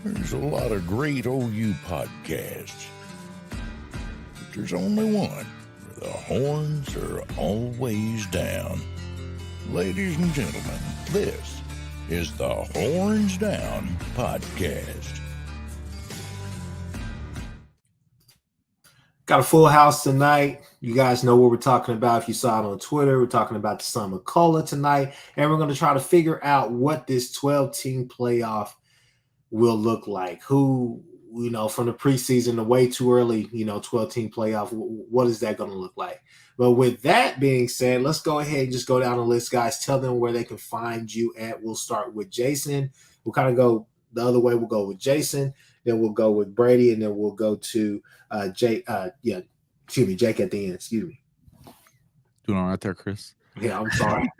There's a lot of great OU podcasts, but there's only one where the horns are always down. Ladies and gentlemen, this is the Horns Down Podcast. Got a full house tonight. You guys know what we're talking about. If you saw it on Twitter, we're talking about Dasan McCullough tonight, and we're going to try to figure out what this 12-team playoff will look like. Who, from the preseason to way too early, 12-team playoff, what is that going to look like? But with that being said, let's go ahead and just go down the list, guys. Tell them where they can find you at. We'll start with Jason. We'll kind of go the other way. We'll go with Jason, then we'll go with Brady, and then we'll go to Jake at the end. Excuse me. Doing all right there, Chris? Yeah, I'm sorry.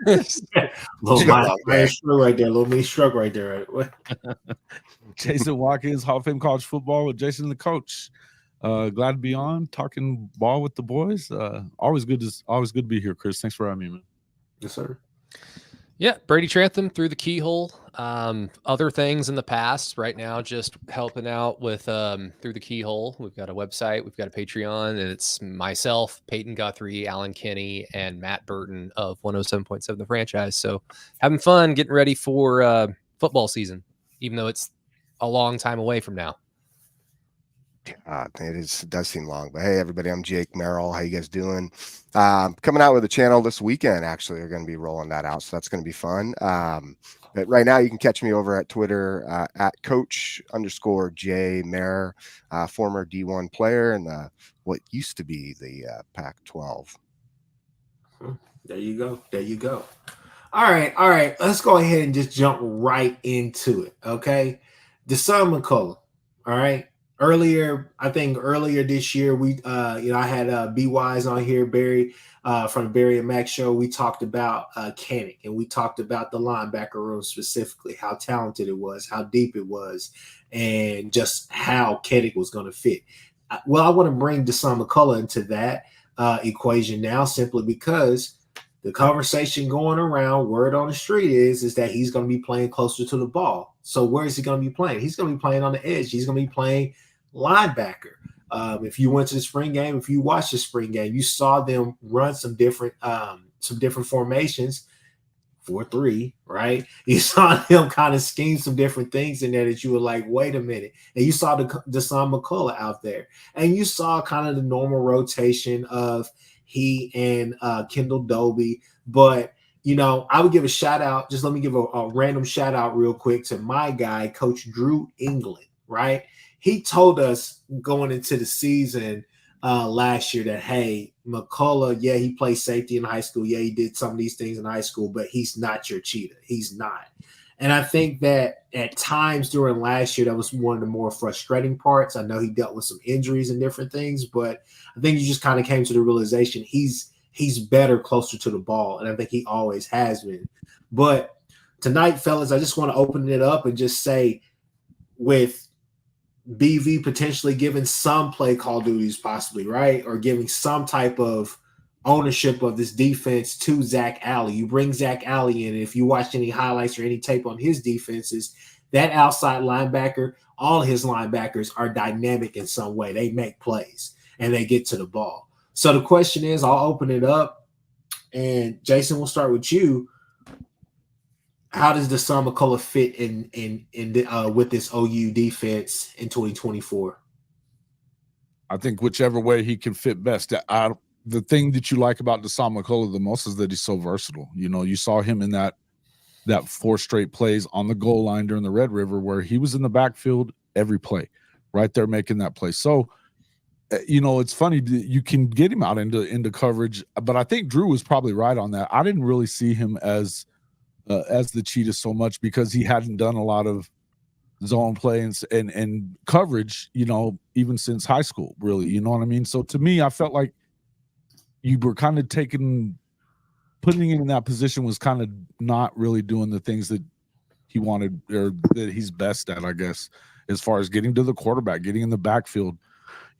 Little me shrug right there. Jason Watkins, Hall of Fame College Football with Jason the coach. Glad to be on, talking ball with the boys. Always good to be here, Chris. Thanks for having me, man. Yes, sir. Yeah, Brady Trantham through the keyhole. Other things in the past. Right now, just helping out with through the keyhole. We've got a website, we've got a Patreon, and it's myself, Peyton Guthrie, Alan Kinney, and Matt Burton of 107.7 The Franchise. So having fun, getting ready for football season, even though it's a long time away from now. It does seem long, but hey, everybody, I'm Jake Merrill. How you guys doing? Coming out with a channel this weekend. Actually, they're going to be rolling that out, so that's going to be fun. But right now, you can catch me over at Twitter at Coach_J Mayer, former D1 player and what used to be the Pac-12. There you go. All right. Let's go ahead and just jump right into it. Okay, Dasan McCullough. All right. Earlier this year, I had B Wise on here, Barry, from the Barry and Mac show. We talked about Kennick, and we talked about the linebacker room specifically, how talented it was, how deep it was, and just how Kennick was going to fit. Well, I want to bring Dasan McCullough into that equation now, simply because the conversation going around, word on the street is that he's going to be playing closer to the ball. So where is he going to be playing? He's going to be playing on the edge. He's going to be playing linebacker. If you went to the spring game, if you watched the spring game, you saw them run some different formations, 4-3, right? You saw them kind of scheme some different things in there that you were like, wait a minute. And you saw the Dasan McCullough out there, and you saw kind of the normal rotation of he and Kendall Dobie. But I would give a shout out. Just let me give a random shout out real quick to my guy, Coach Drew England, right? He told us going into the season last year that, hey, McCullough, yeah, he played safety in high school. Yeah, he did some of these things in high school, but he's not your cheetah. He's not. And I think that at times during last year, that was one of the more frustrating parts. I know he dealt with some injuries and different things, but I think he just kind of came to the realization he's better closer to the ball, and I think he always has been. But tonight, fellas, I just want to open it up and just say, with BV potentially giving some play call duties possibly, right? Or giving some type of ownership of this defense to Zach Alley. You bring Zach Alley in, and if you watch any highlights or any tape on his defenses, that outside linebacker, all his linebackers are dynamic in some way. They make plays, and they get to the ball. So the question is, I'll open it up, and Jason, we'll start with you. How does Dasan McCullough fit in with this OU defense in 2024? I think whichever way he can fit best. The thing that you like about Dasan McCullough the most is that he's so versatile. You saw him in that 4 straight plays on the goal line during the Red River, where he was in the backfield every play, right there making that play. So, it's funny, you can get him out into coverage, but I think Drew was probably right on that. I didn't really see him as the cheetah so much because he hadn't done a lot of zone play and coverage, even since high school, really. You know what I mean? So to me, I felt like you were kind of putting him in that position was kind of not really doing the things that he wanted or that he's best at, I guess, as far as getting to the quarterback, getting in the backfield.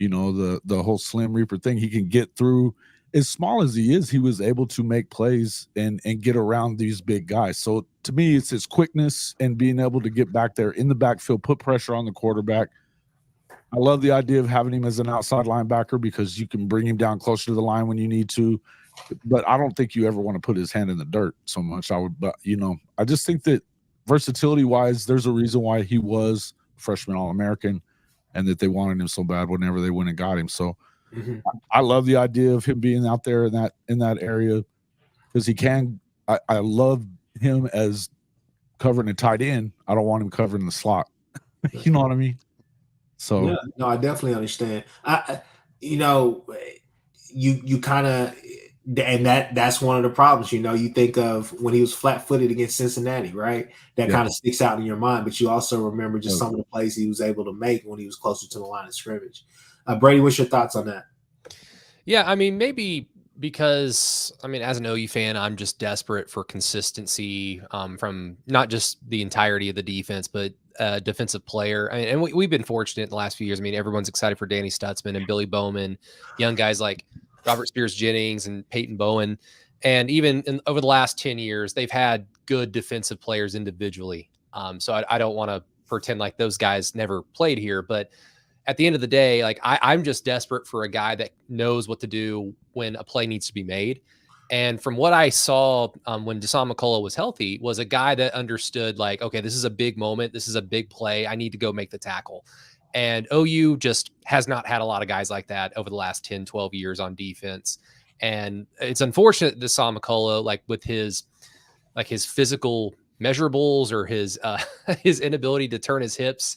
The whole Slim Reaper thing. He can get through as small as he was able to make plays and get around these big guys. So to me, it's his quickness and being able to get back there in the backfield, put pressure on the quarterback. I love the idea of having him as an outside linebacker because you can bring him down closer to the line when you need to. But I don't think you ever want to put his hand in the dirt so much. But I just think that versatility-wise, there's a reason why he was freshman All-American and that they wanted him so bad whenever they went and got him. So I love the idea of him being out there in that area because he can. I love him as covering a tight end. I don't want him covering the slot. You know what I mean? So yeah, no, I definitely understand. You kind of, and that's one of the problems. You think of when he was flat-footed against Cincinnati, right? That kind of sticks out in your mind, but you also remember just some of the plays he was able to make when he was closer to the line of scrimmage. Brady, what's your thoughts on that? Yeah, I mean, maybe because, as an OU fan, I'm just desperate for consistency from not just the entirety of the defense, but defensive player. And we've been fortunate in the last few years. Everyone's excited for Danny Stutzman and Billy Bowman, young guys like Robert Spears-Jennings and Peyton Bowen. And even over the last 10 years, they've had good defensive players individually. So I don't want to pretend like those guys never played here, but at the end of the day, like I'm just desperate for a guy that knows what to do when a play needs to be made. And from what I saw when Dasan McCullough was healthy, was a guy that understood like, okay, this is a big moment. This is a big play. I need to go make the tackle. And OU just has not had a lot of guys like that over the last 10, 12 years on defense. And it's unfortunate that Dasan McCullough, like with his physical measurables or his inability to turn his hips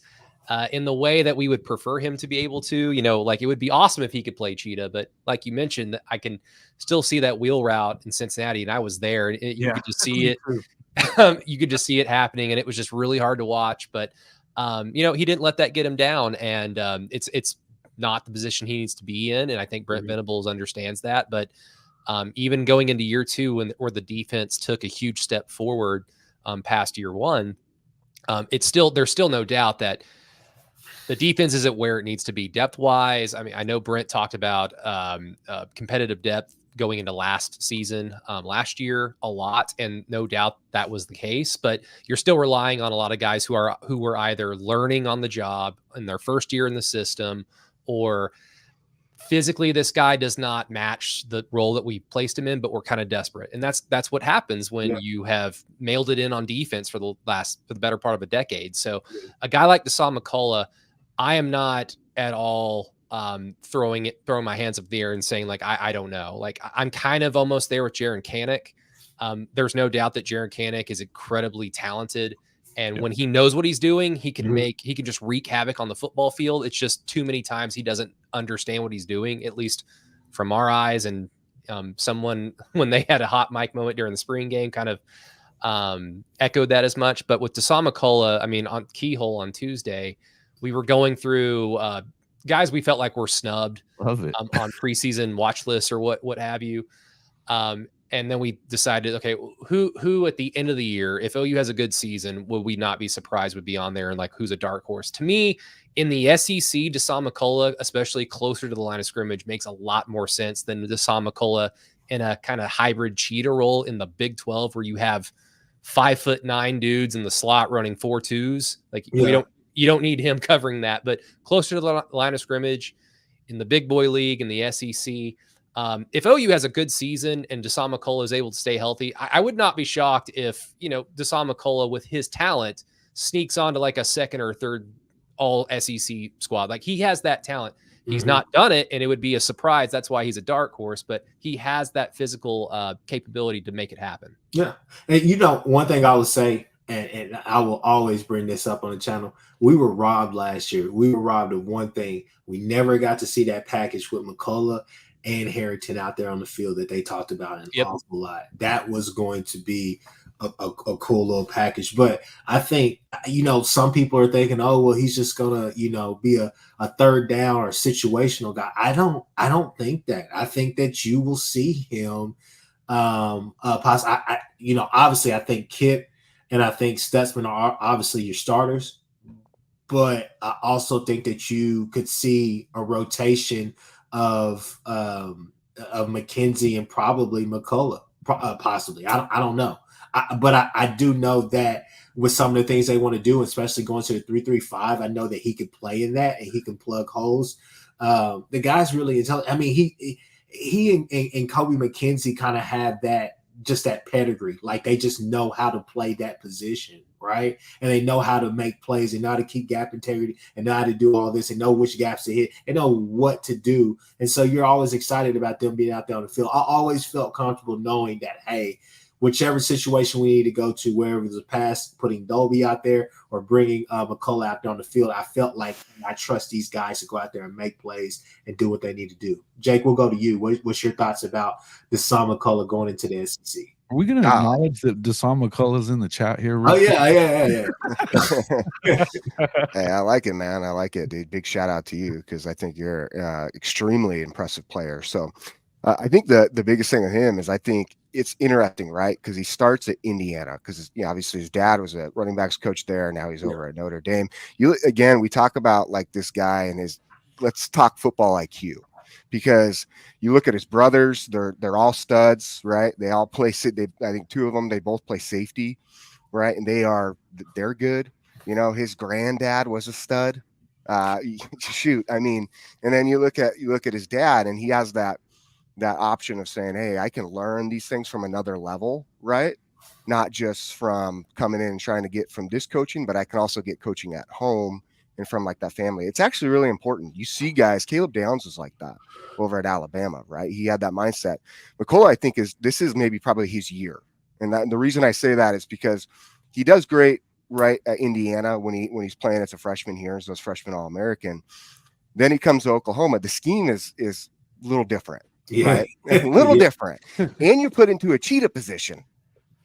in the way that we would prefer him to be able to, like it would be awesome if he could play cheetah, but like you mentioned, I can still see that wheel route in Cincinnati, and I was there, and you could just see it. You could just see it happening, and it was just really hard to watch. But he didn't let that get him down, and it's not the position he needs to be in, and I think Brent Venables understands that. But even going into year two, where the defense took a huge step forward past year one, there's still no doubt that the defense isn't where it needs to be depth-wise. I know Brent talked about competitive depth going into last year a lot, and no doubt that was the case. But you're still relying on a lot of guys who were either learning on the job in their first year in the system, or physically this guy does not match the role that we placed him in, but we're kind of desperate. And that's what happens when you have mailed it in on defense for the better part of a decade. So a guy like Dasan McCullough, I am not at all throwing my hands up there and saying like, I don't know. Like I'm kind of almost there with Jaron Kanak. There's no doubt that Jaron Kanak is incredibly talented. And when he knows what he's doing, he can just wreak havoc on the football field. It's just too many times he doesn't understand what he's doing, at least from our eyes. And someone, when they had a hot mic moment during the spring game, kind of echoed that as much. But with Dasan McCullough, on Keyhole on Tuesday, we were going through guys we felt like were snubbed Love it. On preseason watch lists or what have you. And then we decided, okay, who at the end of the year, if OU has a good season, would we not be surprised would be on there, and like who's a dark horse? To me, in the SEC, Dasan McCullough, especially closer to the line of scrimmage, makes a lot more sense than Dasan McCullough in a kind of hybrid cheetah role in the Big 12, where you have 5'9" dudes in the slot running 4.2s. Like you don't need him covering that, but closer to the line of scrimmage in the big boy league in the SEC. If OU has a good season and Dasan McCullough is able to stay healthy, I would not be shocked if, Dasan McCullough with his talent sneaks onto like a second or third all SEC squad. Like he has that talent. He's not done it, and it would be a surprise. That's why he's a dark horse, but he has that physical capability to make it happen. Yeah. And one thing I would say, and I will always bring this up on the channel, we were robbed last year. We were robbed of one thing. We never got to see that package with McCullough and Harrington out there on the field that they talked about an awful lot. That was going to be a cool little package. But I think, some people are thinking, oh, well, he's just going to, be a third down or situational guy. I don't think that. I think that you will see him obviously I think Kip and I think Stutzman are obviously your starters, but I also think that you could see a rotation of of McKenzie and probably McCullough, possibly. I don't know. But I do know that with some of the things they want to do, especially going to the 3-3-5, I know that he could play in that and he can plug holes. The guy's really intelligent. I mean, he and Kobe McKenzie kind of have that pedigree. Like they just know how to play that position, right? And they know how to make plays and know how to keep gap integrity and know how to do all this and know which gaps to hit and know what to do. And so you're always excited about them being out there on the field. I always felt comfortable knowing that, hey, whichever situation we need to go to, wherever there's a pass, putting Dolby out there or bringing McCullough out there on the field, I felt like I trust these guys to go out there and make plays and do what they need to do. Jake, we'll go to you. What's your thoughts about Dasan McCullough going into the SEC? Are we going to acknowledge that Dasan McCullough's in the chat here? Oh, yeah. Hey, I like it, man. I like it, dude. Big shout out to you because I think you're extremely impressive player. So I think the biggest thing with him is I think it's interesting, right? Because he starts at Indiana because obviously his dad was a running backs coach there. Now he's over at Notre Dame. We talk about like this guy and let's talk football IQ. Because you look at his brothers, they're all studs, right? They all play. I think two of them, they both play safety, right? And they're good. You know, his granddad was a stud. Shoot, I mean, and then you look at his dad, and he has that option of saying, hey, I can learn these things from another level, right? Not just from coming in and trying to get from this coaching, but I can also get coaching at home and from like that family. It's actually really important. You see guys, Caleb Downs was like that over at Alabama, right? He had that mindset. McCullough, I think this is maybe probably his year. And the reason I say that is because he does great right at Indiana when he's playing as a freshman here, as those freshman All-American. Then he comes to Oklahoma. The scheme is a little different, right? A little different. And you're put into a cheetah position.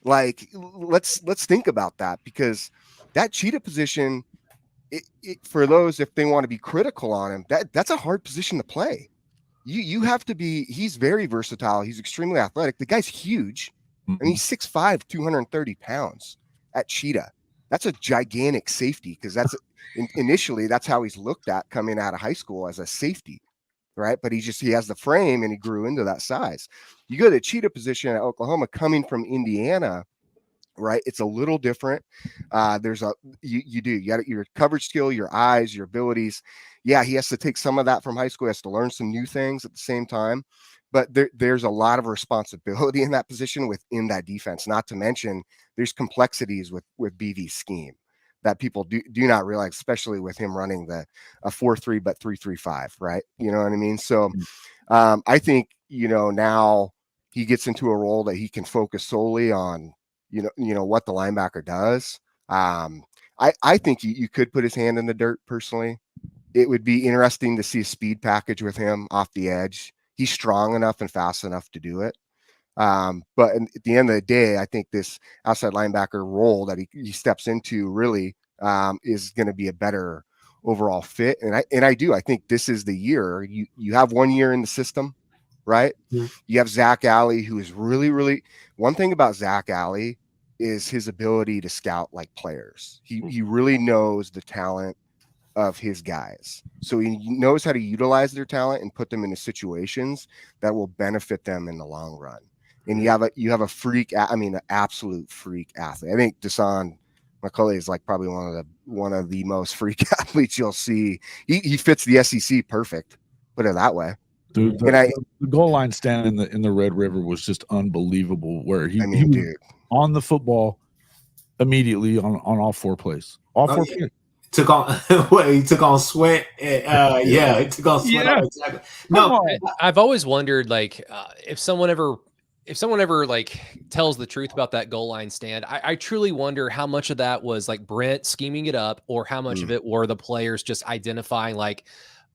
Like, let's think about that, because that cheetah position, for those, if they want to be critical on him, that's a hard position to play. You have to be. He's very versatile. He's extremely athletic. The guy's huge. I mean, he's 6'5", 230 pounds at cheetah. That's a gigantic safety, because initially that's how he's looked at coming out of high school, as a safety, right? But he has the frame and he grew into that size. You go to the cheetah position at Oklahoma coming from Indiana, right? It's a little different. You got your coverage skill, your eyes, your abilities. Yeah, he has to take some of that from high school. He has to learn some new things at the same time. But there's a lot of responsibility in that position within that defense. Not to mention, there's complexities with BV's scheme that people do not realize, especially with him running a 4-3 but 3-3-5, right? You know what I mean? So I think, now he gets into a role that he can focus solely on, what the linebacker does. I think you could put his hand in the dirt personally. It would be interesting to see a speed package with him off the edge. He's strong enough and fast enough to do it. But at the end of the day, I think this outside linebacker role that he steps into really is going to be a better overall fit. And I think this is the year. You have 1 year in the system, right? Yeah. You have Zach Alley, who is really, really, one thing about Zach Alley is his ability to scout like players. He really knows the talent of his guys. So he knows how to utilize their talent and put them into situations that will benefit them in the long run. And you have a freak, an absolute freak athlete. I think Dasan McCullough is like probably one of the most freak athletes you'll see. He fits the SEC perfect, put it that way. Dude, the goal line stand in the Red River was just unbelievable. Where he was on the football immediately on all four plays. All four plays. Took on he took on Sweat. He took on Sweat. Yeah. Exactly. No, I've always wondered, like, if someone ever like tells the truth about that goal line stand, I truly wonder how much of that was like Brent scheming it up, or how much of it were the players just identifying, like,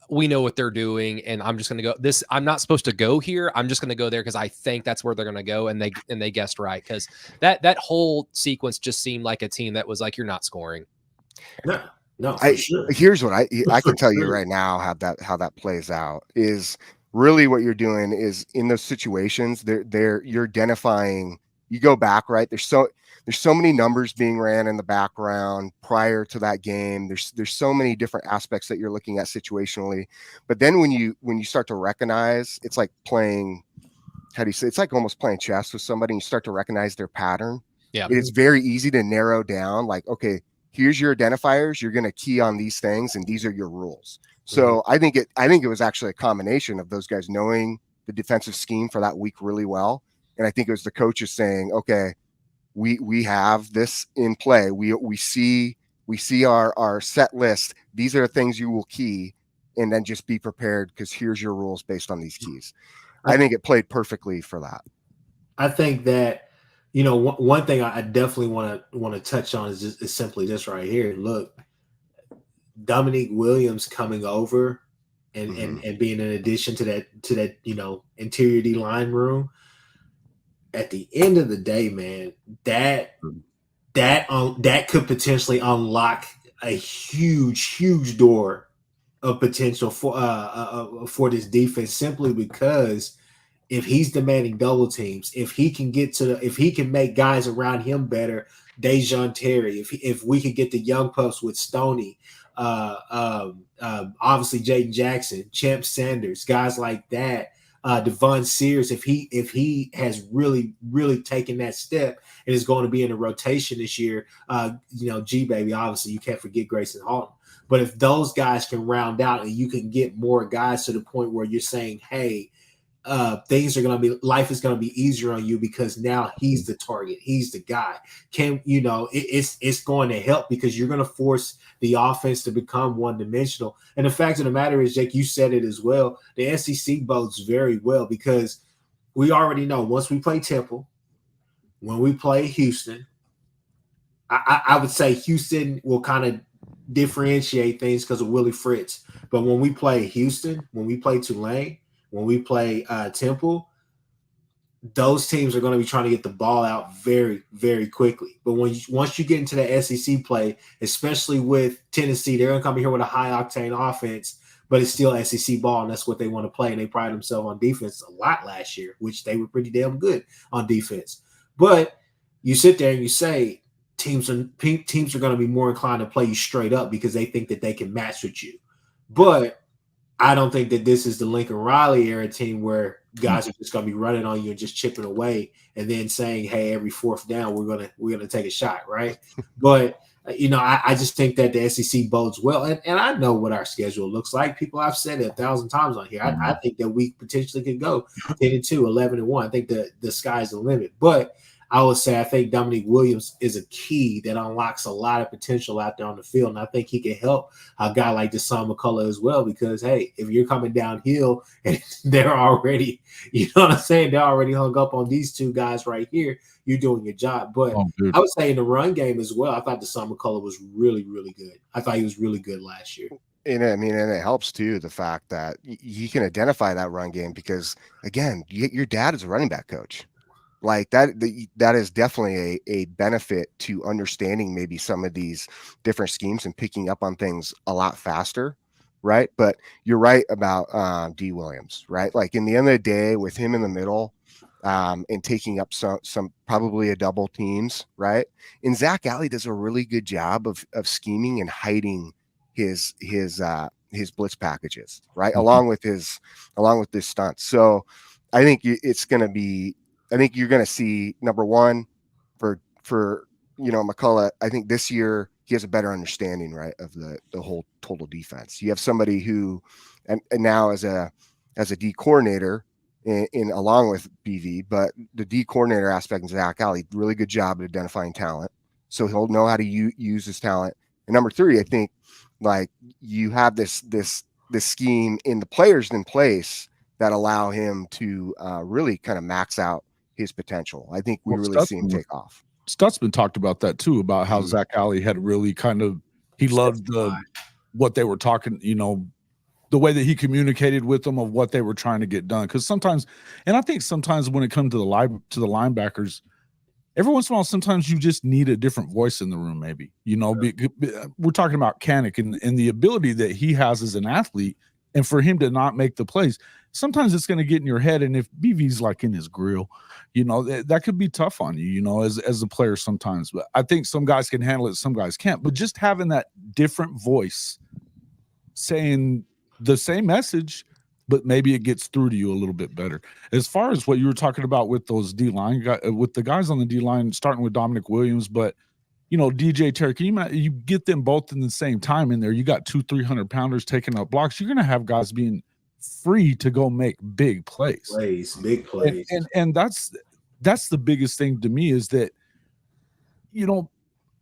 we know what they're doing, and I'm just going to go this. I'm not supposed to go here. I'm just going to go there because I think that's where they're going to go, and they guessed right, because that whole sequence just seemed like a team that was like, you're not scoring. No, sure. Here's what I can tell you right now how that plays out is really what you're doing is in those situations you're identifying. You go back, right? there's so many numbers being ran in the background prior to that game. There's so many different aspects that you're looking at situationally. But then when you start to recognize, it's like playing, how do you say, it's like almost playing chess with somebody, and you start to recognize their pattern. Yeah. It's very easy to narrow down, like, okay, here's your identifiers. You're going to key on these things, and these are your rules. So I think it was actually a combination of those guys knowing the defensive scheme for that week really well. And I think it was the coaches saying, okay, we have this in play. We see our set list. These are the things you will key, and then just be prepared because here's your rules based on these keys. I think it played perfectly for that. I think that, one thing I definitely want to touch on is simply this right here. Look, Dominique Williams coming over and being an addition to that interior D line room. At the end of the day, man, that could potentially unlock a huge door of potential for this defense, simply because if he's demanding double teams, if he can make guys around him better, Dejon Terry, if we could get the young pups with Stoney, obviously Jaden Jackson, Champ Sanders, guys like that, Devon Sears, if he has really taken that step and is going to be in a rotation this year, G baby, obviously you can't forget Grayson Halton. But if those guys can round out and you can get more guys to the point where you're saying, hey, life is going to be easier on you because now he's the target, he's the guy. It's going to help because you're going to force the offense to become one-dimensional. And the fact of the matter is, Jake, you said it as well, the SEC bodes very well because we already know once we play Temple, when we play Houston, I would say Houston will kind of differentiate things because of Willie Fritz. But when we play Houston, when we play Tulane, when we play Temple, those teams are going to be trying to get the ball out very, very quickly. But once you get into the SEC play, especially with Tennessee, they're going to come here with a high-octane offense, but it's still SEC ball, and that's what they want to play. And they pride themselves on defense a lot last year, which they were pretty damn good on defense. But you sit there and you say teams are going to be more inclined to play you straight up because they think that they can match with you. But I don't think that this is the Lincoln Riley era team where guys are just going to be running on you and just chipping away and then saying, hey, every fourth down, we're going to take a shot. Right. But, I just think that the SEC bodes well. And I know what our schedule looks like. I've said it 1,000 times on here. I think that we potentially could go 10-2, 11-1. I think the sky's the limit. But I would say I think Dominique Williams is a key that unlocks a lot of potential out there on the field. And I think he can help a guy like Dasan McCullough as well because, hey, if you're coming downhill and they're already, they're already hung up on these two guys right here, you're doing your job. But I would say in the run game as well, I thought Dasan McCullough was really, really good. I thought he was really good last year. And it helps too, the fact that you can identify that run game because, again, your dad is a running back coach. Like that is definitely a benefit to understanding maybe some of these different schemes and picking up on things a lot faster, right? But you're right about D. Williams, right? Like in the end of the day, with him in the middle and taking up some probably a double teams, right? And Zach Alley does a really good job of scheming and hiding his blitz packages, right? Along with his stunts. So I think you're going to see, number one, for McCullough, I think this year he has a better understanding, right, of the whole total defense. You have somebody who, and now as a D coordinator in along with BV, but the D coordinator aspect of Zach Alley, really good job at identifying talent. So he'll know how to use his talent. And number three, I think, like, you have this scheme in the players in place that allow him to really kind of max out his potential. I think we really see him take off. Stutzman talked about that too, about how Zach Alley had really he loved what they were talking, the way that he communicated with them of what they were trying to get done. Because sometimes when it comes to the linebackers, every once in a while, sometimes you just need a different voice in the room. Maybe, we're talking about Kanik and the ability that he has as an athlete And for him to not make the plays, sometimes it's going to get in your head. And if BV's like in his grill, that could be tough on you, as a player sometimes. But I think some guys can handle it, some guys can't. But just having that different voice saying the same message, but maybe it gets through to you a little bit better. As far as what you were talking about with those D-line, with the guys on the D-line, starting with Dominic Williams, but DJ Terry, you get them both in the same time in there. You got 200-300 pounders taking up blocks. You're going to have guys being free to go make big plays. Big plays. And that's the biggest thing to me is that,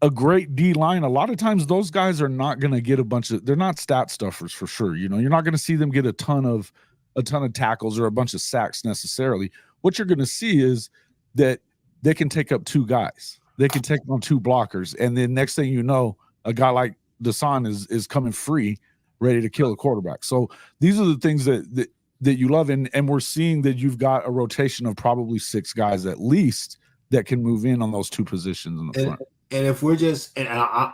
a great D line, a lot of times those guys are not going to get they're not stat stuffers for sure. You're not going to see them get a ton of tackles or a bunch of sacks necessarily. What you're going to see is that they can take up two guys. They can take on two blockers. And then next thing you know, a guy like Dasan is coming free, ready to kill a quarterback. So these are the things that you love. And we're seeing that you've got a rotation of probably 6 guys at least that can move in on those 2 positions in the front. And if we're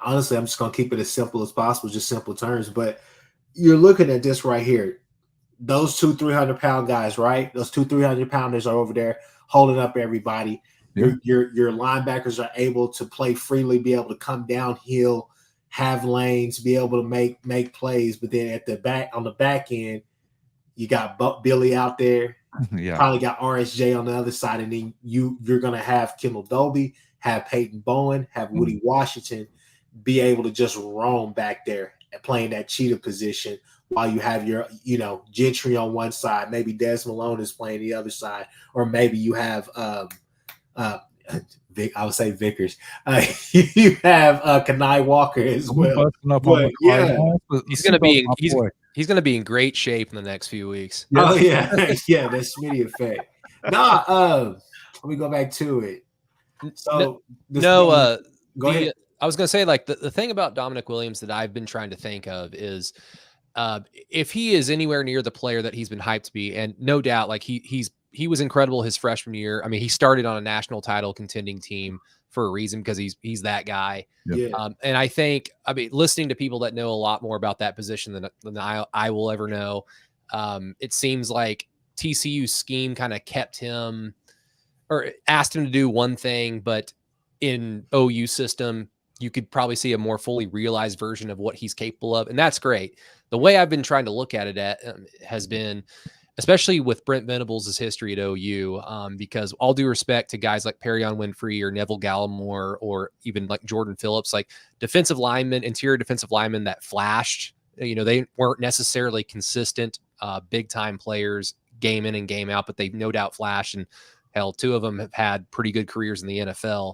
honestly, I'm just going to keep it as simple as possible, just simple terms. But you're looking at this right here. Those 2 300-pound guys, right? Those 2 300-pounders are over there holding up everybody. Yeah. Your linebackers are able to play freely, be able to come downhill, have lanes, be able to make plays. But then on the back end, you got Billy out there. Yeah. Probably got RSJ on the other side, and then you're going to have Kendall Dobie, have Peyton Bowen, have Woody Washington be able to just roam back there and playing that cheetah position while you have your, Gentry on one side, maybe Des Malone is playing the other side, or maybe you have I would say Vickers. You have Kanai Walker as well. But, yeah, he's going to be in great shape in the next few weeks. Oh yeah, yeah, that Smitty effect. Let me go back to it. So go ahead. I was going to say, like, the thing about Dominic Williams that I've been trying to think of is if he is anywhere near the player that he's been hyped to be, and no doubt, like he was incredible his freshman year. I mean, he started on a national title contending team for a reason because he's that guy. Yeah. And I think, listening to people that know a lot more about that position than I will ever know, it seems like TCU's scheme kind of kept him or asked him to do one thing, but in OU system, you could probably see a more fully realized version of what he's capable of. And that's great. The way I've been trying to look at it has been, especially with Brent Venables' history at OU, because all due respect to guys like Perion Winfrey or Neville Gallimore or even like Jordan Phillips, like interior defensive linemen that flashed, they weren't necessarily consistent big time players game in and game out, but they no doubt flashed, and hell, 2 of them have had pretty good careers in the NFL.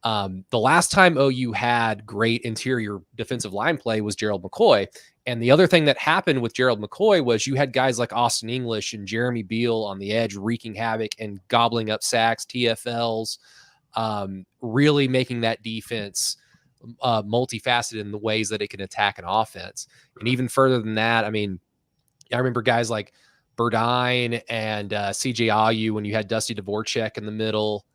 The last time OU had great interior defensive line play was Gerald McCoy. And the other thing that happened with Gerald McCoy was you had guys like Austin English and Jeremy Beal on the edge wreaking havoc and gobbling up sacks, TFLs, really making that defense multifaceted in the ways that it can attack an offense. And even further than that, I remember guys like Burdine and CJ Ayu when you had Dusty Dvorak in the middle,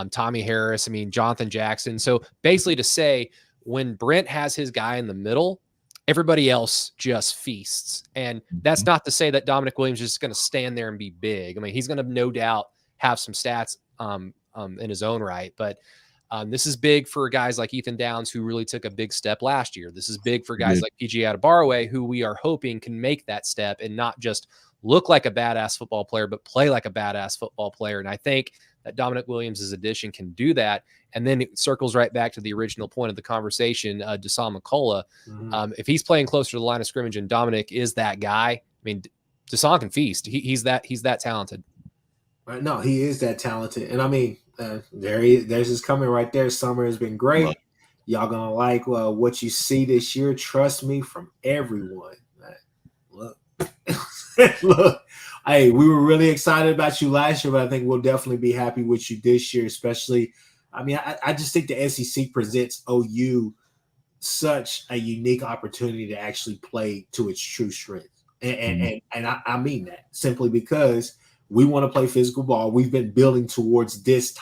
Tommy Harris, Jonathan Jackson. So basically to say, when Brent has his guy in the middle, everybody else just feasts. And that's not to say that Dominic Williams is just going to stand there and be big. He's going to no doubt have some stats in his own right. But this is big for guys like Ethan Downs, who really took a big step last year. This is big for guys like PG Adebawore, who we are hoping can make that step and not just look like a badass football player, but play like a badass football player. And I think that Dominic Williams' addition can do that. And then it circles right back to the original point of the conversation, Dasan McCullough. Mm-hmm. If he's playing closer to the line of scrimmage and Dominic is that guy, Dasan can feast. He's that talented. Right. No, he is that talented. And there's his coming right there. Summer has been great. Right. Y'all gonna like what you see this year. Trust me, from everyone. Look, hey, we were really excited about you last year, but I think we'll definitely be happy with you this year, especially. I just think the SEC presents OU such a unique opportunity to actually play to its true strength. And I mean that simply because we want to play physical ball. We've been building towards this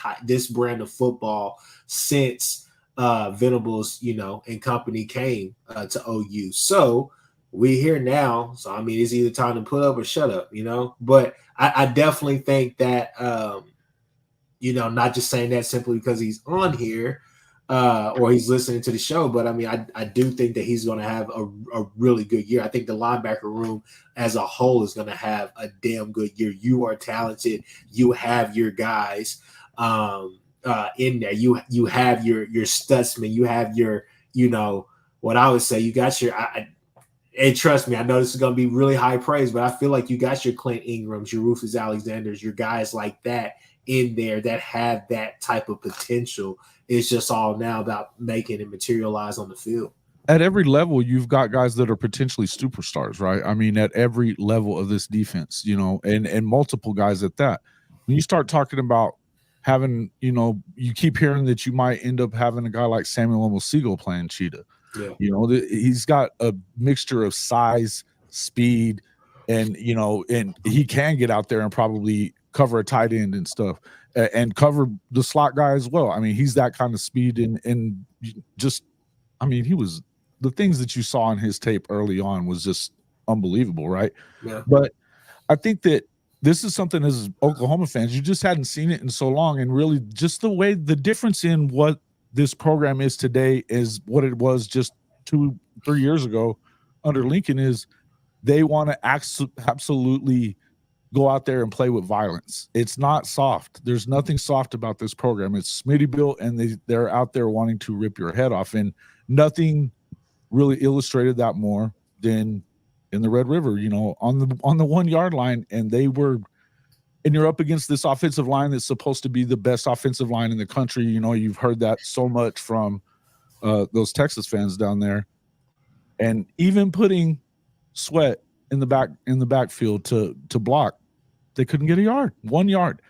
brand of football since Venables, and company came to OU. So we here now. So I mean, it's either time to put up or shut up, you know. But I definitely think that you know, not just saying that simply because he's on here or he's listening to the show, but I mean, I do think that he's going to have a really good year. I think the linebacker room as a whole is going to have a damn good year. You are talented. You have your guys in there. You have your Stutzman. You have your, you know, what I would say. You got your. And trust me, I know this is going to be really high praise, but I feel like you got your Clint Ingrams, your Rufus Alexanders, your guys like that in there that have that type of potential. It's just all now about making it materialize on the field. At every level, you've got guys that are potentially superstars, right? I mean, at every level of this defense, you know, and multiple guys at that. When you start talking about having, you know, you keep hearing that you might end up having a guy like Samuel Omosigo playing Cheetah. Yeah. You know, he's got a mixture of size, speed, and, you know, and he can get out there and probably cover a tight end and stuff and cover the slot guy as well. I mean, he's that kind of speed and just, I mean, he was, the things that you saw in his tape early on was just unbelievable, right? Yeah. But I think that this is something as Oklahoma fans, you just hadn't seen it in so long. And really just the way the difference in what this program is today is what it was just 2-3 years ago under Lincoln is they want to absolutely go out there and play with violence. It's not soft. There's nothing soft about this program. It's Smitty built, and they're out there wanting to rip your head off. And nothing really illustrated that more than in the Red River, you know, on the 1 yard line. And you're up against this offensive line that's supposed to be the best offensive line in the country. You know, you've heard that so much from those Texas fans down there. And even putting Sweat in the backfield to block, they couldn't get a yard, 1 yard.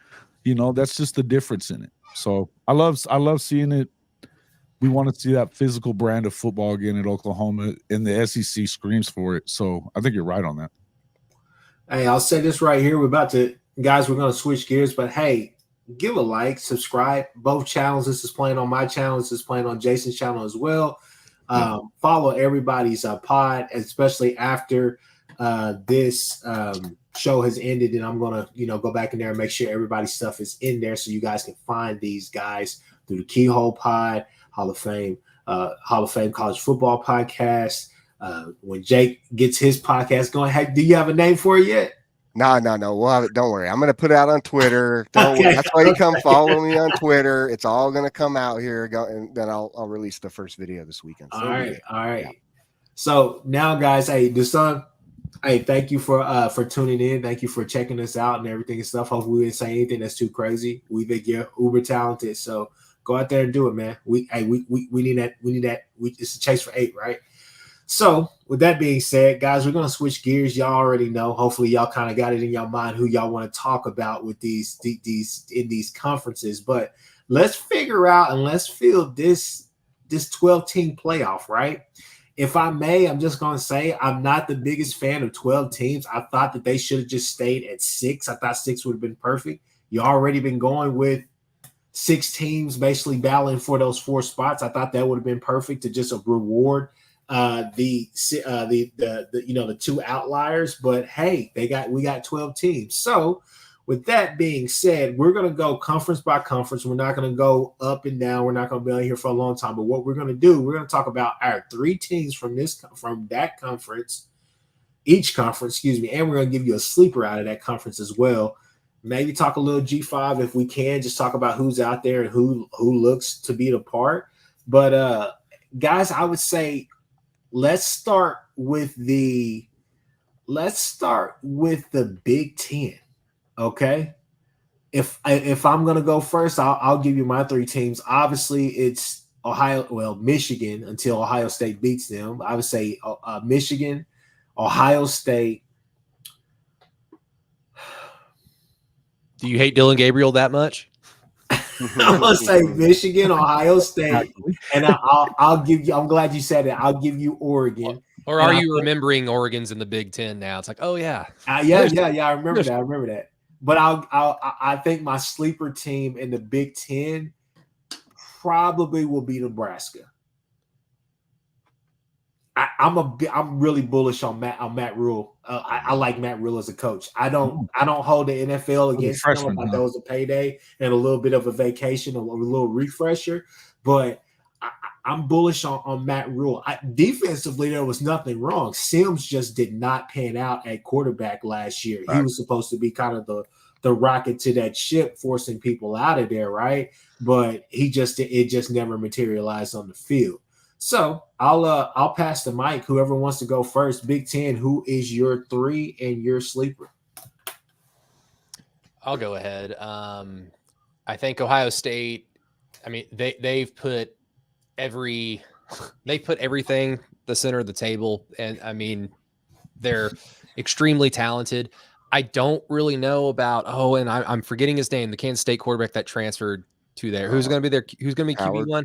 You know, that's just the difference in it. So I love seeing it. We want to see that physical brand of football again at Oklahoma, and the SEC screams for it. So I think you're right on that. Hey, I'll say this right here. We're going to switch gears, but hey, give a like, subscribe. Both channels. This is playing on my channel. This is playing on Jason's channel as well. Follow everybody's pod, especially after this show has ended, and I'm gonna, you know, go back in there and make sure everybody's stuff is in there so you guys can find these guys through the Keyhole Pod, Hall of Fame College Football Podcast. When Jake gets his podcast going, hey, do you have a name for it yet? No. We'll have it. Don't worry. I'm going to put it out on Twitter. Don't worry. That's why you come follow me on Twitter. It's all going to come out here. And then I'll release the first video this weekend. So all right. Yeah. So now, guys, hey, Dasan, hey, thank you for tuning in. Thank you for checking us out and everything and stuff. Hopefully we didn't say anything that's too crazy. We think you're uber talented. So go out there and do it, man. We need that. It's a chase for 8, right? So with that being said, guys, we're going to switch gears. Y'all already know. Hopefully y'all kind of got it in your mind who y'all want to talk about with these conferences. But let's figure out and let's field this 12-team playoff, right? If I may, I'm just going to say I'm not the biggest fan of 12 teams. I thought that they should have just stayed at 6. I thought 6 would have been perfect. You already been going with 6 teams basically battling for those 4 spots. I thought that would have been perfect to just reward the 2 outliers. But hey, we got 12 teams. So with that being said, we're going to go conference by conference. We're not going to go up and down. We're not going to be on here for a long time. But what we're going to do, we're going to talk about our 3 teams from that conference, each conference, and we're going to give you a sleeper out of that conference as well. Maybe talk a little G5 if we can. Just talk about who's out there and who looks to be the part. But guys, I would say let's start with the Big Ten. Okay. If I'm gonna go first, I'll give you my 3 teams. Obviously, it's Michigan until Ohio State beats them. I would say Michigan, Ohio State. Do you hate Dylan Gabriel that much? I'm gonna say Michigan, Ohio State, and I'll give you. I'm glad you said it. I'll give you Oregon. Or are you remembering Oregon's in the Big Ten now? It's like, oh yeah, yeah. I remember that. But I think my sleeper team in the Big Ten probably will be Nebraska. I'm really bullish on Matt Rule. I like Matt Rule as a coach. I don't hold the NFL against him. I know it's a payday and a little bit of a vacation, a little refresher, but I'm bullish on Matt Rule. Defensively, there was nothing wrong. Sims just did not pan out at quarterback last year. Right. He was supposed to be kind of the rocket to that ship, forcing people out of there, right? But it just never materialized on the field. So I'll pass the mic. Whoever wants to go first. Big Ten, who is your 3 and your sleeper? I'll go ahead. I think Ohio State. I mean, they've put everything the center of the table, and I mean, they're extremely talented. I don't really know about and I'm forgetting his name, the Kansas State quarterback that transferred to there. Who's going to be there? Who's going to be QB1?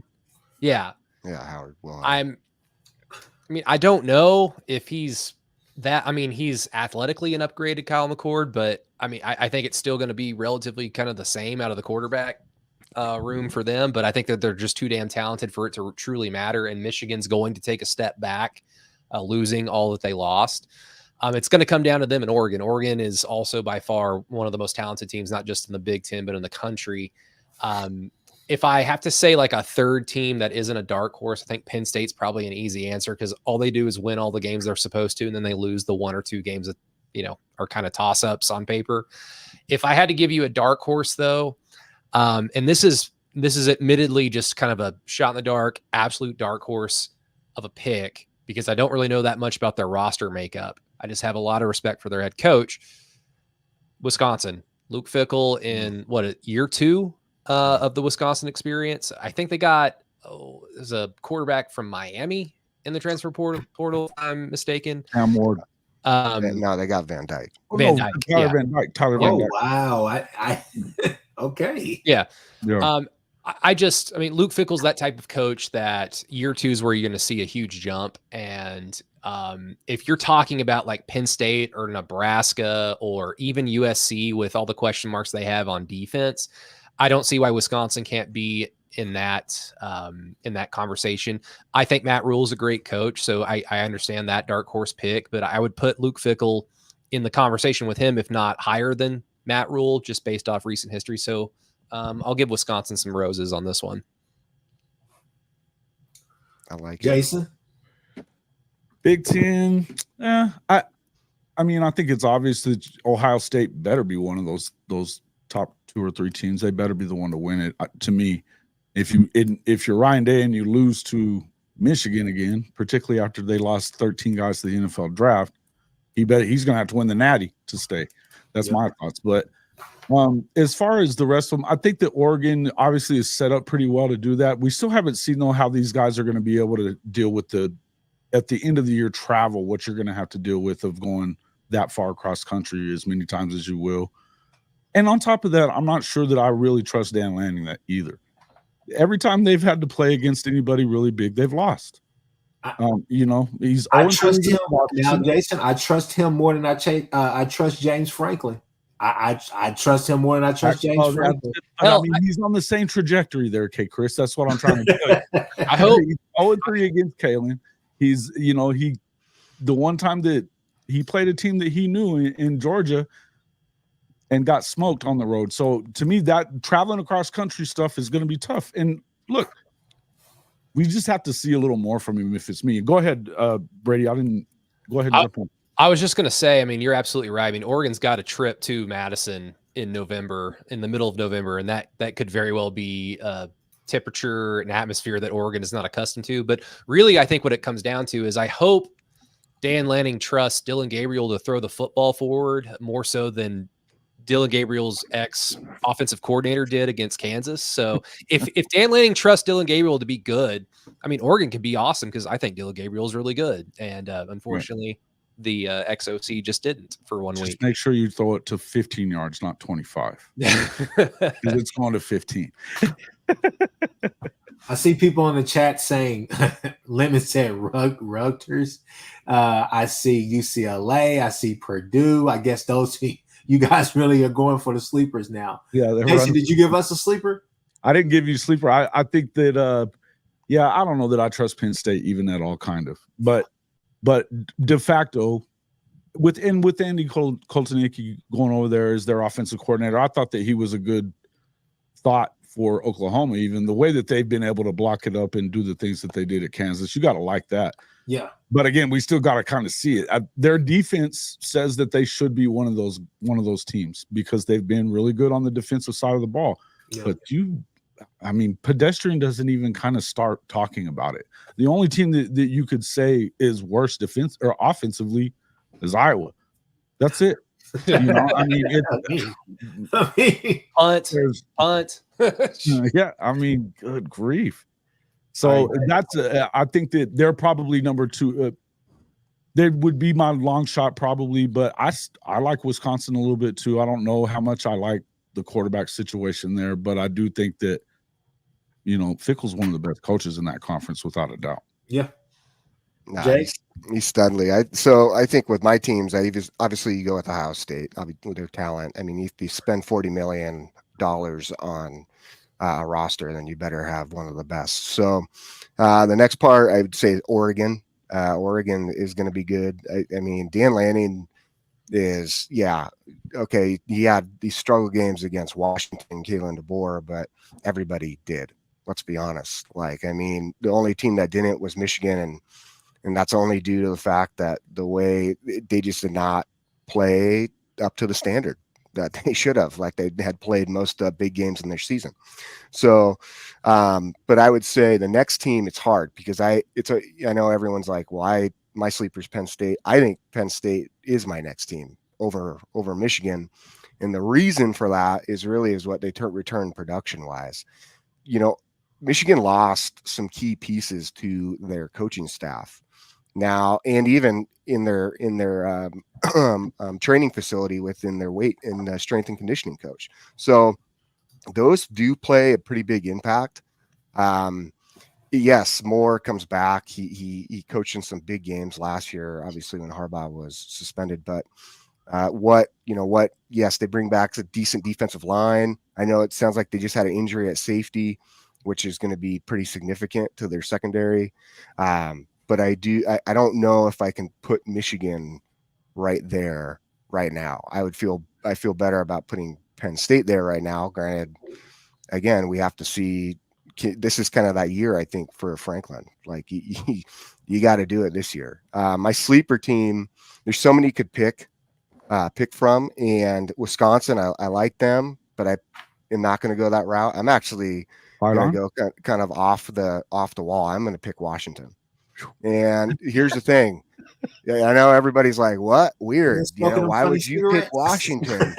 Yeah, Howard. Well, I don't know if he's that. I mean, he's athletically an upgraded Kyle McCord, but I mean, I think it's still going to be relatively kind of the same out of the quarterback room for them, but I think that they're just too damn talented for it to truly matter. And Michigan's going to take a step back, losing all that they lost. It's going to come down to them in Oregon. Oregon is also by far one of the most talented teams, not just in the Big Ten, but in the country. If I have to say like a third team that isn't a dark horse, I think Penn State's probably an easy answer because all they do is win all the games they're supposed to, and then they lose the 1 or 2 games that, are kind of toss-ups on paper. If I had to give you a dark horse, though, and this is admittedly just kind of a shot in the dark, absolute dark horse of a pick because I don't really know that much about their roster makeup. I just have a lot of respect for their head coach. Wisconsin, Luke Fickell in year 2 of the Wisconsin experience. I think they got there's a quarterback from Miami in the transfer portal if I'm mistaken. Cam Ward. No, they got Van Dyke. Tyler Van Dyke. Wow. I okay. Yeah. I mean, Luke Fickell's that type of coach that year 2 is where you're going to see a huge jump. And if you're talking about like Penn State or Nebraska or even USC with all the question marks they have on defense, I don't see why Wisconsin can't be in that conversation. I think Matt Rule is a great coach, so I understand that dark horse pick, but I would put Luke Fickell in the conversation with him, if not higher than Matt Rule, just based off recent history. So I'll give Wisconsin some roses on this one. I like Jason. Big Ten. I mean, I think it's obvious that Ohio State better be one of those top 2 or 3 teams. They better be the one to win it. To me, if you're Ryan Day and you lose to Michigan again, particularly after they lost 13 guys to the NFL draft, he's going to have to win the Natty to stay. That's my thoughts. But as far as the rest of them, I think that Oregon obviously is set up pretty well to do that. We still haven't seen how these guys are going to be able to deal with at the end of the year travel, what you're going to have to deal with of going that far across country as many times as you will. And on top of that, I'm not sure that I really trust Dan Lanning that either. Every time they've had to play against anybody really big, they've lost. He's. I trust him now, Jason. I trust him more than I trust James Franklin. I trust him more than I trust James Franklin. He's on the same trajectory there, Chris. That's what I'm trying to tell you. I hope he's 0-3 against Kalen. He's, the one time that he played a team that he knew in Georgia and got smoked on the road. So to me, that traveling across country stuff is going to be tough. And look, we just have to see a little more from him if it's me. Go ahead, Brady. Go ahead. I was just going to say, I mean, you're absolutely right. I mean, Oregon's got a trip to Madison in November, in the middle of November, and that could very well be temperature and atmosphere that Oregon is not accustomed to. But really, I think what it comes down to is I hope Dan Lanning trusts Dylan Gabriel to throw the football forward more so than Dylan Gabriel's ex-offensive coordinator did against Kansas. So if Dan Lanning trusts Dylan Gabriel to be good, I mean, Oregon can be awesome because I think Dylan Gabriel is really good. And unfortunately, the XOC just didn't for 1 week. Just make sure you throw it to 15 yards, not 25. It's going to 15. I see people in the chat saying Lemon said Rutgers. I see UCLA. I see Purdue. I guess those you guys really are going for the sleepers now. Yeah. Jason, did you give us a sleeper? I didn't give you a sleeper. I think that, I don't know that I trust Penn State even at all, kind of. But But de facto, with Andy Koltanicki going over there as their offensive coordinator, I thought that he was a good thought for Oklahoma. Even the way that they've been able to block it up and do the things that they did at Kansas, you got to like that. Yeah. But again, we still got to kind of see it. Their defense says that they should be one of those teams because they've been really good on the defensive side of the ball. Yeah. But pedestrian doesn't even kind of start talking about it. The only team that you could say is worse defense or offensively is Iowa. That's it. Punt. Yeah, good grief. So that's I think that they're probably number 2. They would be my long shot probably, but I like Wisconsin a little bit too. I don't know how much I like the quarterback situation there, but I do think that Fickell's one of the best coaches in that conference without a doubt. Yeah. Jay? He's Studley. I think with my teams, obviously you go with Ohio State with their talent. If you spend $40 million on a roster, then you better have one of the best. So the next part, I would say Oregon. Oregon is going to be good. Dan Lanning is, okay. He had these struggle games against Washington, Kalen DeBoer, but everybody did. Let's be honest. The only team that didn't was Michigan, and that's only due to the fact that the way they just did not play up to the standard that they should have. They had played most big games in their season. So, but I would say the next team, it's hard because I know everyone's like, well, my sleeper's Penn State. I think Penn State is my next team over Michigan. And the reason for that is what they return production wise. Michigan lost some key pieces to their coaching staff now, and even in their training facility within their weight and strength and conditioning coach. So those do play a pretty big impact. Yes, Moore comes back. He coached in some big games last year, obviously when Harbaugh was suspended. But yes, they bring back a decent defensive line. I know it sounds like they just had an injury at safety, which is going to be pretty significant to their secondary. But I don't know if I can put Michigan right there right now. I feel better about putting Penn State there right now. Granted, again, we have to see. This is kind of that year, I think, for Franklin. You got to do it this year. My sleeper team, there's so many you could pick from, and Wisconsin, I like them, but I am not going to go that route. I'm actually going to go kind of off the wall. I'm going to pick Washington. And here's the thing. I know everybody's like, what? Weird. Why would you pick Washington?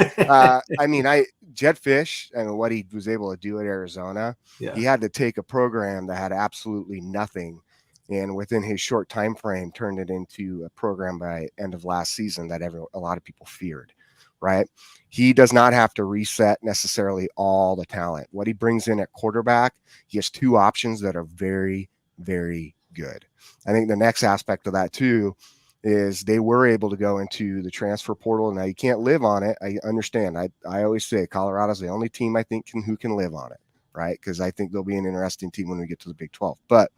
Jed Fish and what he was able to do at Arizona, he had to take a program that had absolutely nothing, and within his short time frame turned it into a program by end of last season that a lot of people feared, right? He does not have to reset necessarily all the talent. What he brings in at quarterback, he has 2 options that are very, very good. I think the next aspect of that too is they were able to go into the transfer portal. Now you can't live on it. I understand. I always say Colorado's the only team I think who can live on it, right? Because I think they'll be an interesting team when we get to the Big 12. But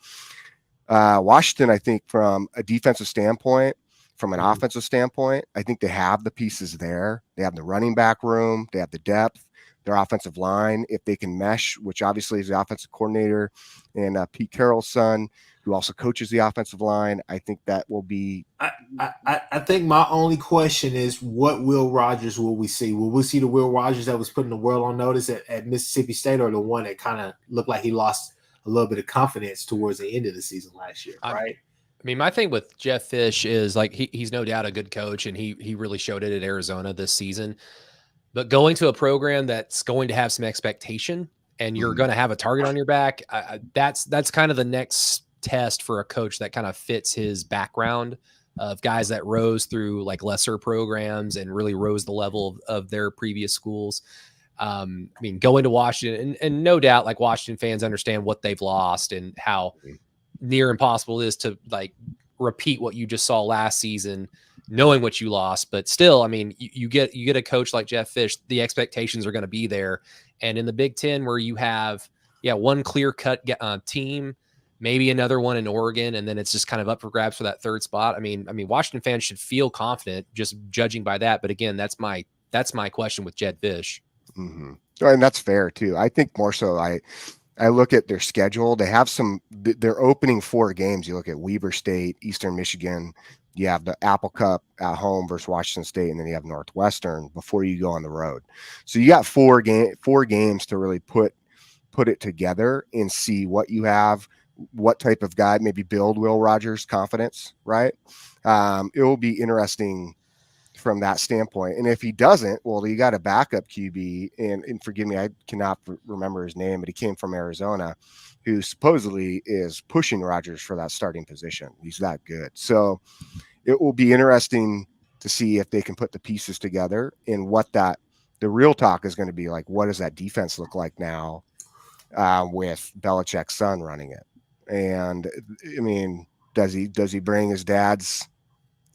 Washington, I think from a defensive standpoint, from an offensive standpoint, I think they have the pieces there. They have the running back room. They have the depth. Their offensive line, if they can mesh, which obviously is the offensive coordinator and Pete Carroll's son, who also coaches the offensive line. I think that will be. I think my only question is, what Will Rogers will we see? Will we see the Will Rogers that was putting the world on notice at Mississippi State, or the one that kind of looked like he lost a little bit of confidence towards the end of the season last year, right? My thing with Jeff Fish is he's no doubt a good coach, and he really showed it at Arizona this season. But going to a program that's going to have some expectation, and you're going to have a target on your back, that's kind of the next test for a coach that kind of fits his background of guys that rose through lesser programs and really rose the level of their previous schools. Going to Washington, and no doubt Washington fans understand what they've lost and how near impossible it is to repeat what you just saw last season, knowing what you lost. But still, you get a coach like Jeff Fish, the expectations are going to be there. And in the Big Ten, where you have one clear cut team, maybe another one in Oregon, and then it's just kind of up for grabs for that third spot. I mean, Washington fans should feel confident just judging by that. But again, that's my question with Jed Fish. Mm-hmm. And that's fair too. I think more so. I look at their schedule. They have their opening 4 games. You look at Weber State, Eastern Michigan. You have the Apple Cup at home versus Washington State, and then you have Northwestern before you go on the road. So you got 4 games to really put it together and see what you have, what type of guy, maybe build Will Rogers' confidence, right? It will be interesting from that standpoint. And if he doesn't, well, you got a backup QB, and forgive me, I cannot remember his name, but he came from Arizona, who supposedly is pushing Rodgers for that starting position. He's that good. So it will be interesting to see if they can put the pieces together and what the real talk is going to be like. What does that defense look like now with Belichick's son running it? And I mean, does he bring his dad's,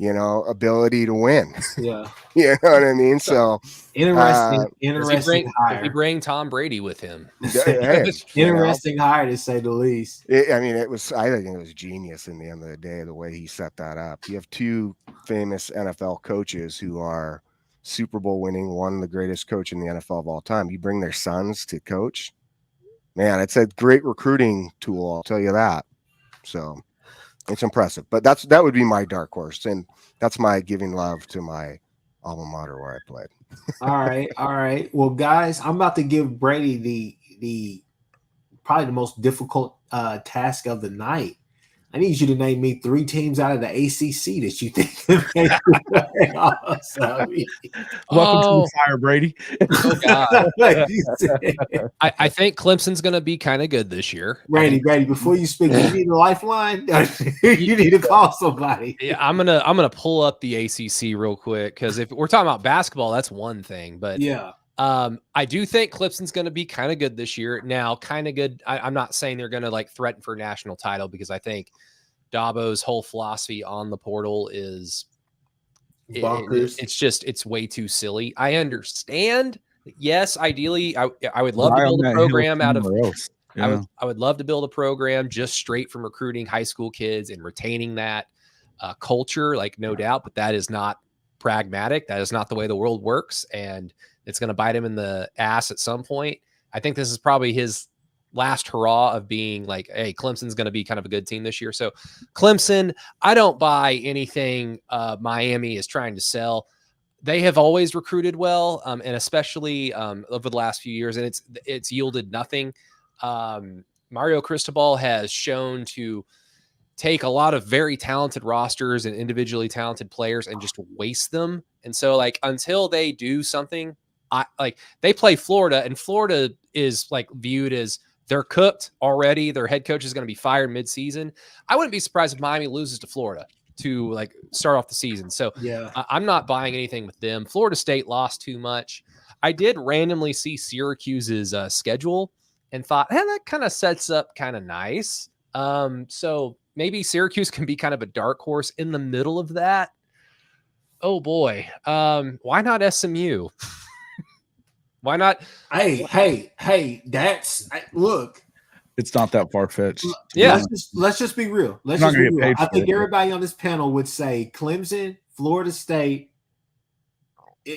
ability to win? Yeah. You know what I mean? So interesting Does he bring Tom Brady with him? Hey, interesting hire, to say the least. I think it was genius in the end of the day, the way he set that up. You have 2 famous NFL coaches who are Super Bowl winning, one the greatest coach in the NFL of all time. You bring their sons to coach, man, it's a great recruiting tool, I'll tell you that. So it's impressive, but that would be my dark horse, and that's my giving love to my alma mater where I played. All right. Well, guys, I'm about to give Brady the probably the most difficult task of the night. I need you to name me 3 teams out of the ACC that you think. Welcome to the fire, Brady. Oh God. I think Clemson's going to be kind of good this year. Brady, before you speak, you need a lifeline. You need to call somebody. Yeah, I'm gonna pull up the ACC real quick, because if we're talking about basketball, that's one thing. But yeah. I do think Clemson's going to be kind of good this year. Now, kind of good. I'm not saying they're going to like threaten for a national title, because I think Dabo's whole philosophy on the portal is bonkers. It's way too silly. I understand. Yes, ideally, I would love to build a program out of. Yeah. I would love to build a program just straight from recruiting high school kids and retaining that culture, like no doubt. But that is not pragmatic. That is not the way the world works, and it's going to bite him in the ass at some point. I think this is probably his last hurrah of being like, hey, Clemson's going to be kind of a good team this year. So Clemson, I don't buy anything Miami is trying to sell. They have always recruited well, and especially over the last few years, and it's yielded nothing. Mario Cristobal has shown to take a lot of very talented rosters and individually talented players and just waste them. And so, like, until they do something, they play Florida, and Florida is like viewed as they're cooked already. Their head coach is going to be fired mid-season. I wouldn't be surprised if Miami loses to Florida to like start off the season. So yeah, I'm not buying anything with them. Florida State lost too much. I did randomly see Syracuse's schedule and thought, hey, that kind of sets up kind of nice. So maybe Syracuse can be kind of a dark horse in the middle of that. Oh boy. Why not SMU? Why not? Hey, look. It's not that far-fetched. Yeah. Let's just be real. I think everybody on this panel would say Clemson, Florida State.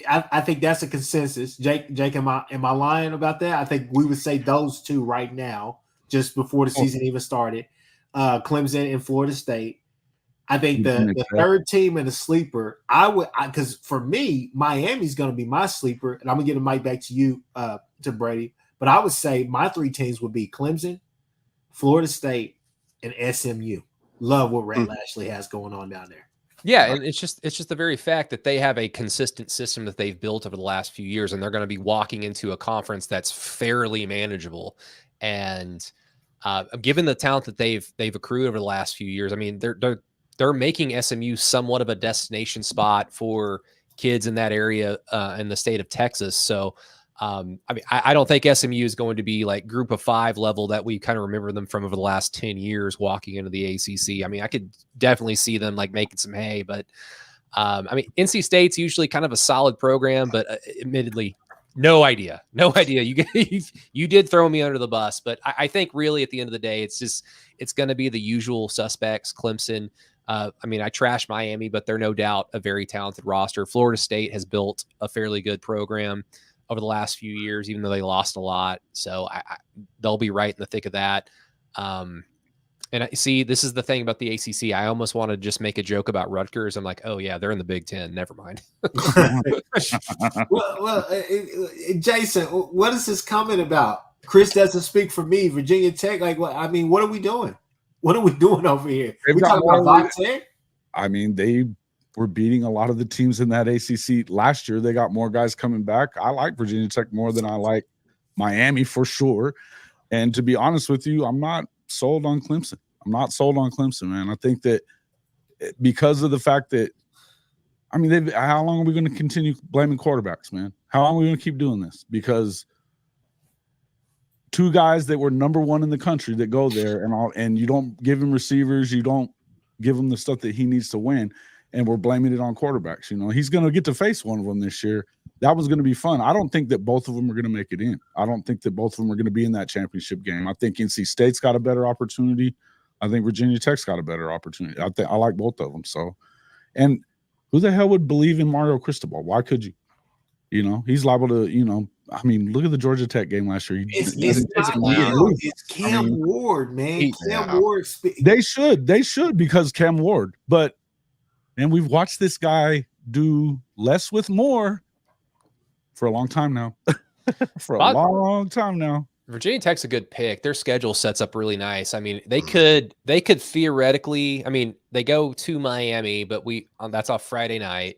I think that's a consensus. Jake, am I lying about that? I think we would say those 2 right now, just before the season even started. Clemson and Florida State. I think the third team and the sleeper, because for me, Miami's going to be my sleeper, and I'm going to get the mic back to you, to Brady. But I would say my 3 teams would be Clemson, Florida State, and SMU. Love what Ray Lashley has going on down there. Yeah, and it's just the very fact that they have a consistent system that they've built over the last few years, and they're going to be walking into a conference that's fairly manageable. And given the talent that they've accrued over the last few years, I mean, they're making SMU somewhat of a destination spot for kids in that area in the state of Texas. So, I mean, I don't think SMU is going to be like group of 5 level that we kind of remember them from over the last 10 years walking into the ACC. I mean, I could definitely see them like making some hay, but I mean, NC State's usually kind of a solid program, but admittedly, No idea. No idea. You did throw me under the bus, but I think really at the end of the day, it's going to be the usual suspects. Clemson. I mean, I trash Miami, but they're no doubt a very talented roster. Florida State has built a fairly good program over the last few years, even though they lost a lot. So they'll be right in the thick of that. And I see, this is the thing about the ACC. I almost want to just make a joke about Rutgers. I'm like, oh yeah, they're in the Big Ten. Never mind. Jason, what is this comment about? Chris doesn't speak for me. Virginia Tech, like what? I mean, what are we doing? What are we doing over here? They've We got talking about more- Tech? I mean, they were beating a lot of the teams in that ACC last year. They got more guys coming back. I like Virginia Tech more than I like Miami for sure. And to be honest with you, I'm not sold on Clemson. I'm not sold on Clemson, man. I think that because of the fact that, I mean, how long are we going to continue blaming quarterbacks, man? How long are we going to keep doing this? Because two guys that were number one in the country that go there and you don't give him receivers, you don't give him the stuff that he needs to win, and we're blaming it on quarterbacks. You know, he's going to get to face one of them this year. That was going to be fun. I don't think that both of them are going to make it in. I don't think that both of them are going to be in that championship game. I think NC State's got a better opportunity. I think Virginia Tech's got a better opportunity. I like both of them. So, and who the hell would believe in Mario Cristobal? Why could you? You know, he's liable to, you know, I mean, look at the Georgia Tech game last year. It's Cam Ward, man. Cam Ward. They should because Cam Ward. But, and we've watched this guy do less with more for a long time now. For a long time now. Virginia Tech's a good pick. Their schedule sets up really nice. I mean, they could theoretically, I mean, they go to Miami, but that's off Friday night.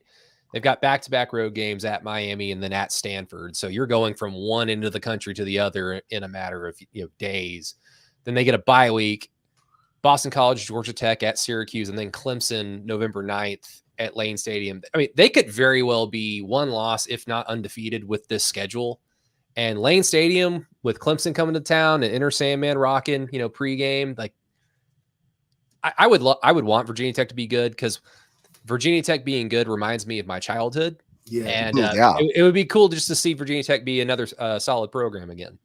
They've got back-to-back road games at Miami and then at Stanford. So you're going from one end of the country to the other in a matter of days. Then they get a bye week. Boston College, Georgia Tech at Syracuse, and then Clemson November 9th at Lane Stadium. I mean, they could very well be one loss, if not undefeated, with this schedule. And Lane Stadium with Clemson coming to town and Enter Sandman rocking, pregame. Like, I would want Virginia Tech to be good because Virginia Tech being good reminds me of my childhood. Yeah, and it would be cool just to see Virginia Tech be another solid program again.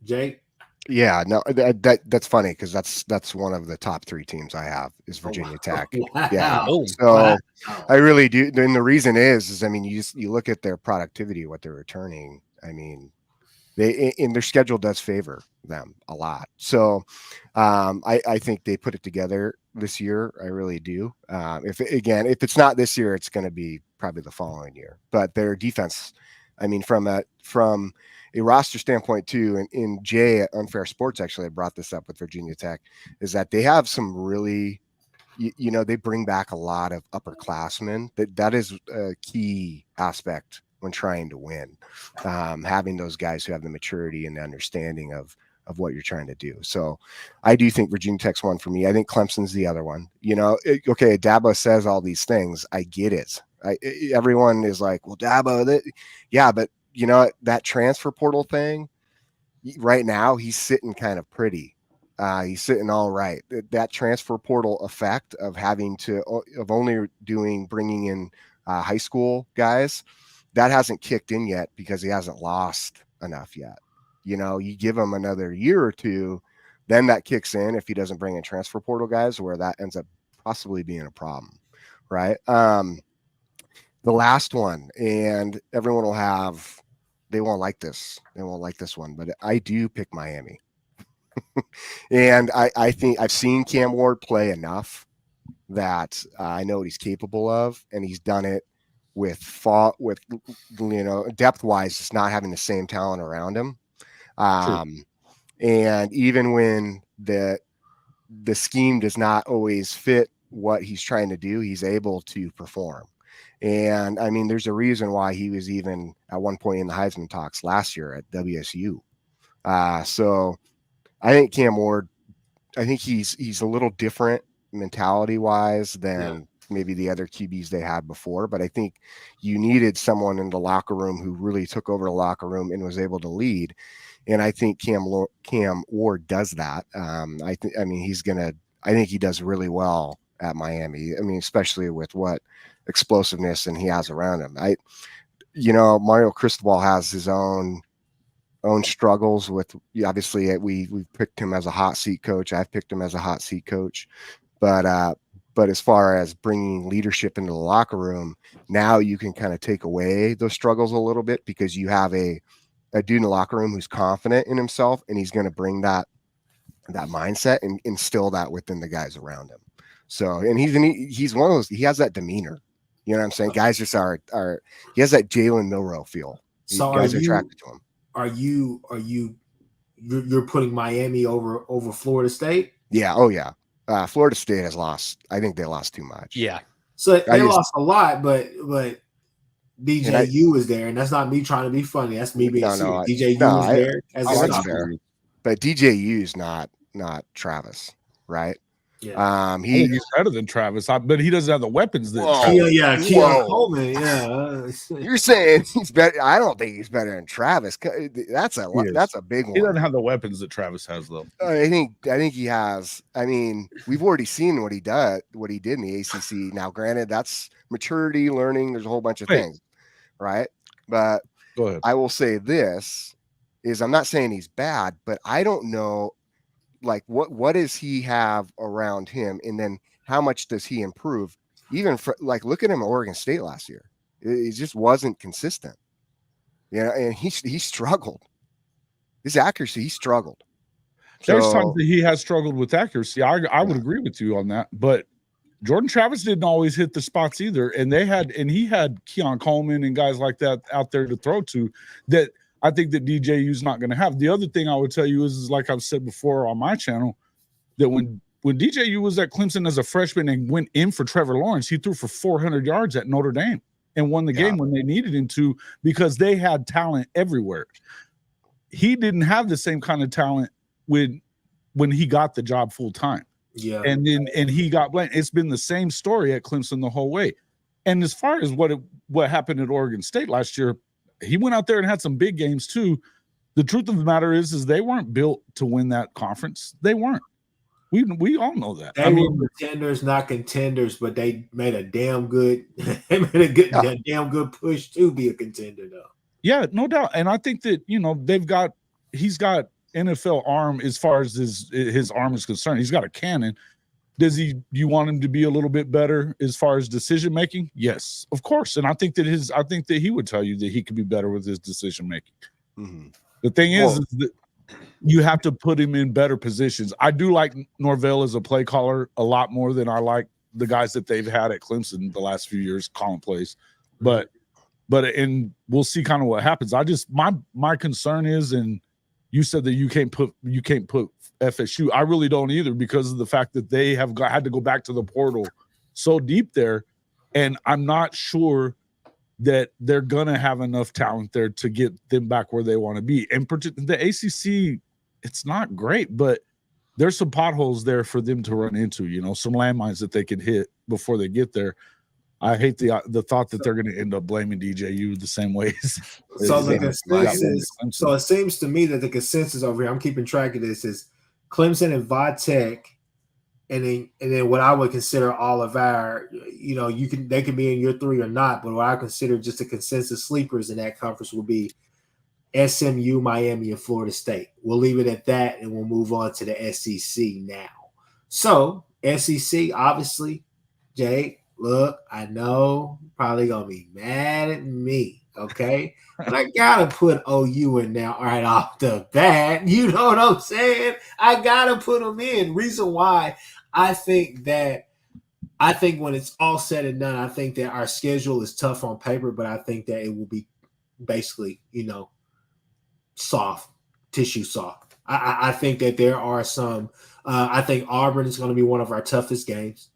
Jake. Yeah, no, that's funny because that's one of the top three teams I have is Virginia Tech. Wow. Yeah, so I really do. And the reason is I mean, you look at their productivity, what they're returning. I mean, their schedule does favor them a lot. So I think they put it together this year. I really do. If it's not this year, it's going to be probably the following year. But their defense, I mean, from a roster standpoint too, and in Jay at Unfair Sports actually brought this up with Virginia Tech, is that they have some really, they bring back a lot of upperclassmen. That is a key aspect when trying to win, having those guys who have the maturity and the understanding of what you're trying to do. So I do think Virginia Tech's one for me. I think Clemson's the other one. Okay, Dabo says all these things. I get it. Everyone is like, well, Dabo, yeah, but that transfer portal thing right now, he's sitting kind of pretty. He's sitting all right. That transfer portal effect of bringing in high school guys, that hasn't kicked in yet because he hasn't lost enough yet. You give him another year or two, then that kicks in if he doesn't bring in transfer portal guys, where that ends up possibly being a problem. Right. The last one, and everyone they won't like this. They won't like this one, but I do pick Miami. And I think I've seen Cam Ward play enough that I know what he's capable of, and he's done it with depth wise, just not having the same talent around him. And even when the scheme does not always fit what he's trying to do, he's able to perform. And I mean, there's a reason why he was even at one point in the Heisman talks last year at WSU. So I think Cam Ward, I think he's a little different mentality wise than maybe the other QBs they had before. But I think you needed someone in the locker room who really took over the locker room and was able to lead. And I think Cam Ward does that. I think he does really well at Miami. I mean, especially with what explosiveness and he has around him. Mario Cristobal has his own struggles with, obviously we picked him as a hot seat coach. I've picked him as a hot seat coach, but as far as bringing leadership into the locker room, now you can kind of take away those struggles a little bit, because you have a dude in the locker room who's confident in himself, and he's going to bring that mindset and instill that within the guys around him. So, and he's one of those, he has that demeanor, you know what I'm saying? Guys just he has that Jalen Milroe feel. So guys are attracted to him. You're putting Miami over Florida State? Yeah. Oh yeah. Florida State has lost. I think they lost too much. Yeah. So they lost a lot, but DJU is there, and that's not me trying to be funny. That's me being serious. DJU is there as a that's fair. But DJU is not Travis, right? Yeah. He's better than Travis, but he doesn't have the weapons that. Keon Coleman. Yeah, you're saying he's better. I don't think he's better than Travis. That's a big one. He doesn't have the weapons that Travis has, though. I think he has. I mean, we've already seen what he did in the ACC. Now, granted, that's maturity, learning. There's a whole bunch of things, right? But go ahead. I will say this is, I'm not saying he's bad, but I don't know. Like what does he have around him, and then how much does he improve? Even for, like, look at him at Oregon State last year. It just wasn't consistent, and he struggled. His accuracy, he struggled. There's times that he has struggled with accuracy. I would agree with you on that, but Jordan Travis didn't always hit the spots either, and he had Keon Coleman and guys like that out there to throw to that. I think that DJU's not going to have. The other thing I would tell you is like I've said before on my channel, that when DJU was at Clemson as a freshman and went in for Trevor Lawrence, he threw for 400 yards at Notre Dame and won the game when they needed him to, because they had talent everywhere. He didn't have the same kind of talent when he got the job full time. Yeah. And he got blamed. It's been the same story at Clemson the whole way. And as far as what happened at Oregon State last year, he went out there and had some big games too. The truth of the matter is they weren't built to win that conference. They weren't. We all know that. They were pretenders, not contenders, but they made a damn good damn good push to be a contender, though. Yeah, no doubt. And I think that he's got NFL arm as far as his arm is concerned. He's got a cannon. You want him to be a little bit better as far as decision making? Yes, of course. And I think that he would tell you that he could be better with his decision making. Mm-hmm. The thing is that you have to put him in better positions. I do like Norvell as a play caller a lot more than I like the guys that they've had at Clemson the last few years calling plays. But we'll see kind of what happens. My concern is, and you said that you can't put FSU. I really don't either, because of the fact that they have had to go back to the portal so deep there, and I'm not sure that they're gonna have enough talent there to get them back where they want to be. And the ACC, it's not great, but there's some potholes there for them to run into. Some landmines that they can hit before they get there. I hate the thought that they're going to end up blaming DJU the same ways. So it seems to me that the consensus over here, I'm keeping track of this, is Clemson and Vatech, and then what I would consider all of our, they can be in your three or not, but what I consider just the consensus sleepers in that conference will be SMU, Miami, and Florida State. We'll leave it at that, and we'll move on to the SEC now. So SEC, obviously, Jake. Look, I know you're probably gonna be mad at me, okay? But I gotta put OU in now right off the bat. You know what I'm saying? I gotta put them in. Reason why I think when it's all said and done, I think that our schedule is tough on paper, but I think that it will be basically, soft, tissue soft. I think that there are some. I think Auburn is going to be one of our toughest games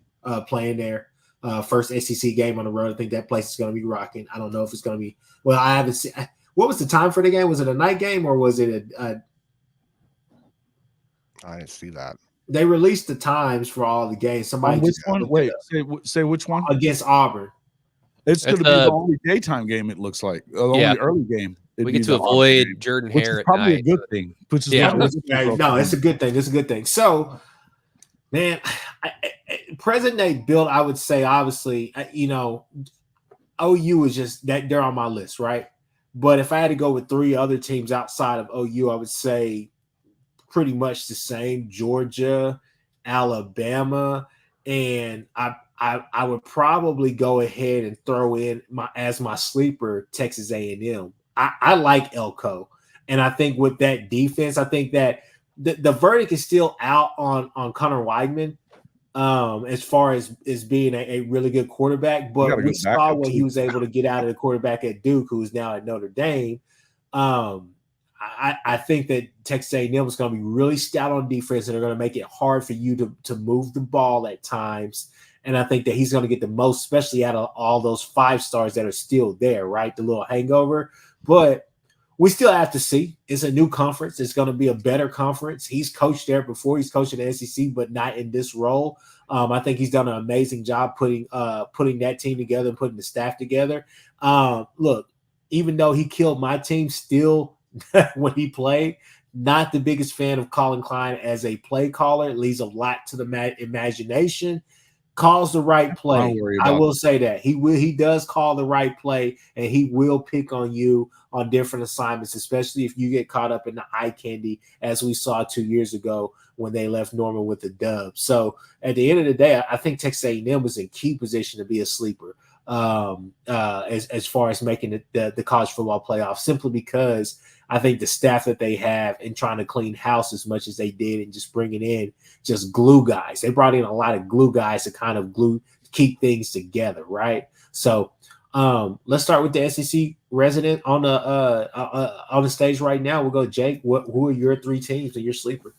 playing there. First SEC game on the road. I think that place is going to be rocking. I don't know if it's going to be. Well, I haven't seen. What was the time for the game? Was it a night game or was it a I didn't see that. They released the times for all the games. Somebody which one? Wait, say which one? Against Auburn. It's going to be the only daytime game. It looks like the only early game. We get to avoid Jordan Hare at probably night. A good thing. Which is no, it's a good thing. It's a good thing. So, man, present day build, I would say, obviously, OU is just that they're on my list, right? But if I had to go with 3 other teams outside of OU, I would say pretty much the same: Georgia, Alabama, and I would probably go ahead and throw in my sleeper Texas A&M. I like Elko, and I think with that defense, I think that the verdict is still out on Connor Weidman, as far as being a really good quarterback. But we saw what he was able to get out of the quarterback at Duke, who's now at Notre Dame. I think that Texas A&M is going to be really stout on defense, and they're going to make it hard for you to move the ball at times. And I think that he's going to get the most, especially out of all those 5 stars that are still there, right? The little hangover. But we still have to see. It's a new conference. It's going to be a better conference. He's coached there before. He's coached in the SEC, but not in this role. I think he's done an amazing job putting that team together and putting the staff together. Look, even though he killed my team, still when he played, not the biggest fan of Colin Klein as a play caller. It leaves a lot to the imagination. Calls the right play. I will say that he does call the right play, and he will pick on you on different assignments, especially if you get caught up in the eye candy, as we saw 2 years ago when they left Norman with the dub. So at the end of the day, I think Texas A&M was in key position to be a sleeper as far as making the college football playoff, simply because I think the staff that they have and trying to clean house as much as they did and just bringing in just glue guys. They brought in a lot of glue guys to kind of keep things together, right? So let's start with the SEC resident on the stage right now. We'll go, Jake. Who are your 3 teams and your sleeper?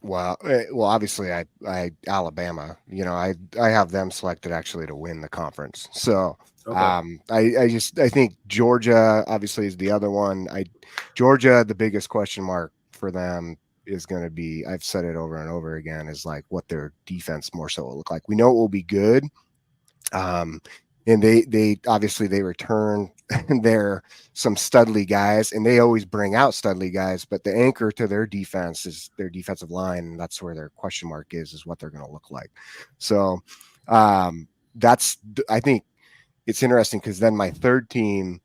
Well, obviously, I Alabama. I have them selected actually to win the conference. So, okay. I think Georgia obviously is the other one. Georgia, the biggest question mark for them is going to be, I've said it over and over again, is like what their defense more so will look like. We know it will be good. And they obviously they return they're some studly guys, and they always bring out studly guys, but the anchor to their defense is their defensive line, and that's where their question mark is what they're going to look like. So I think it's interesting, because then my 3rd team,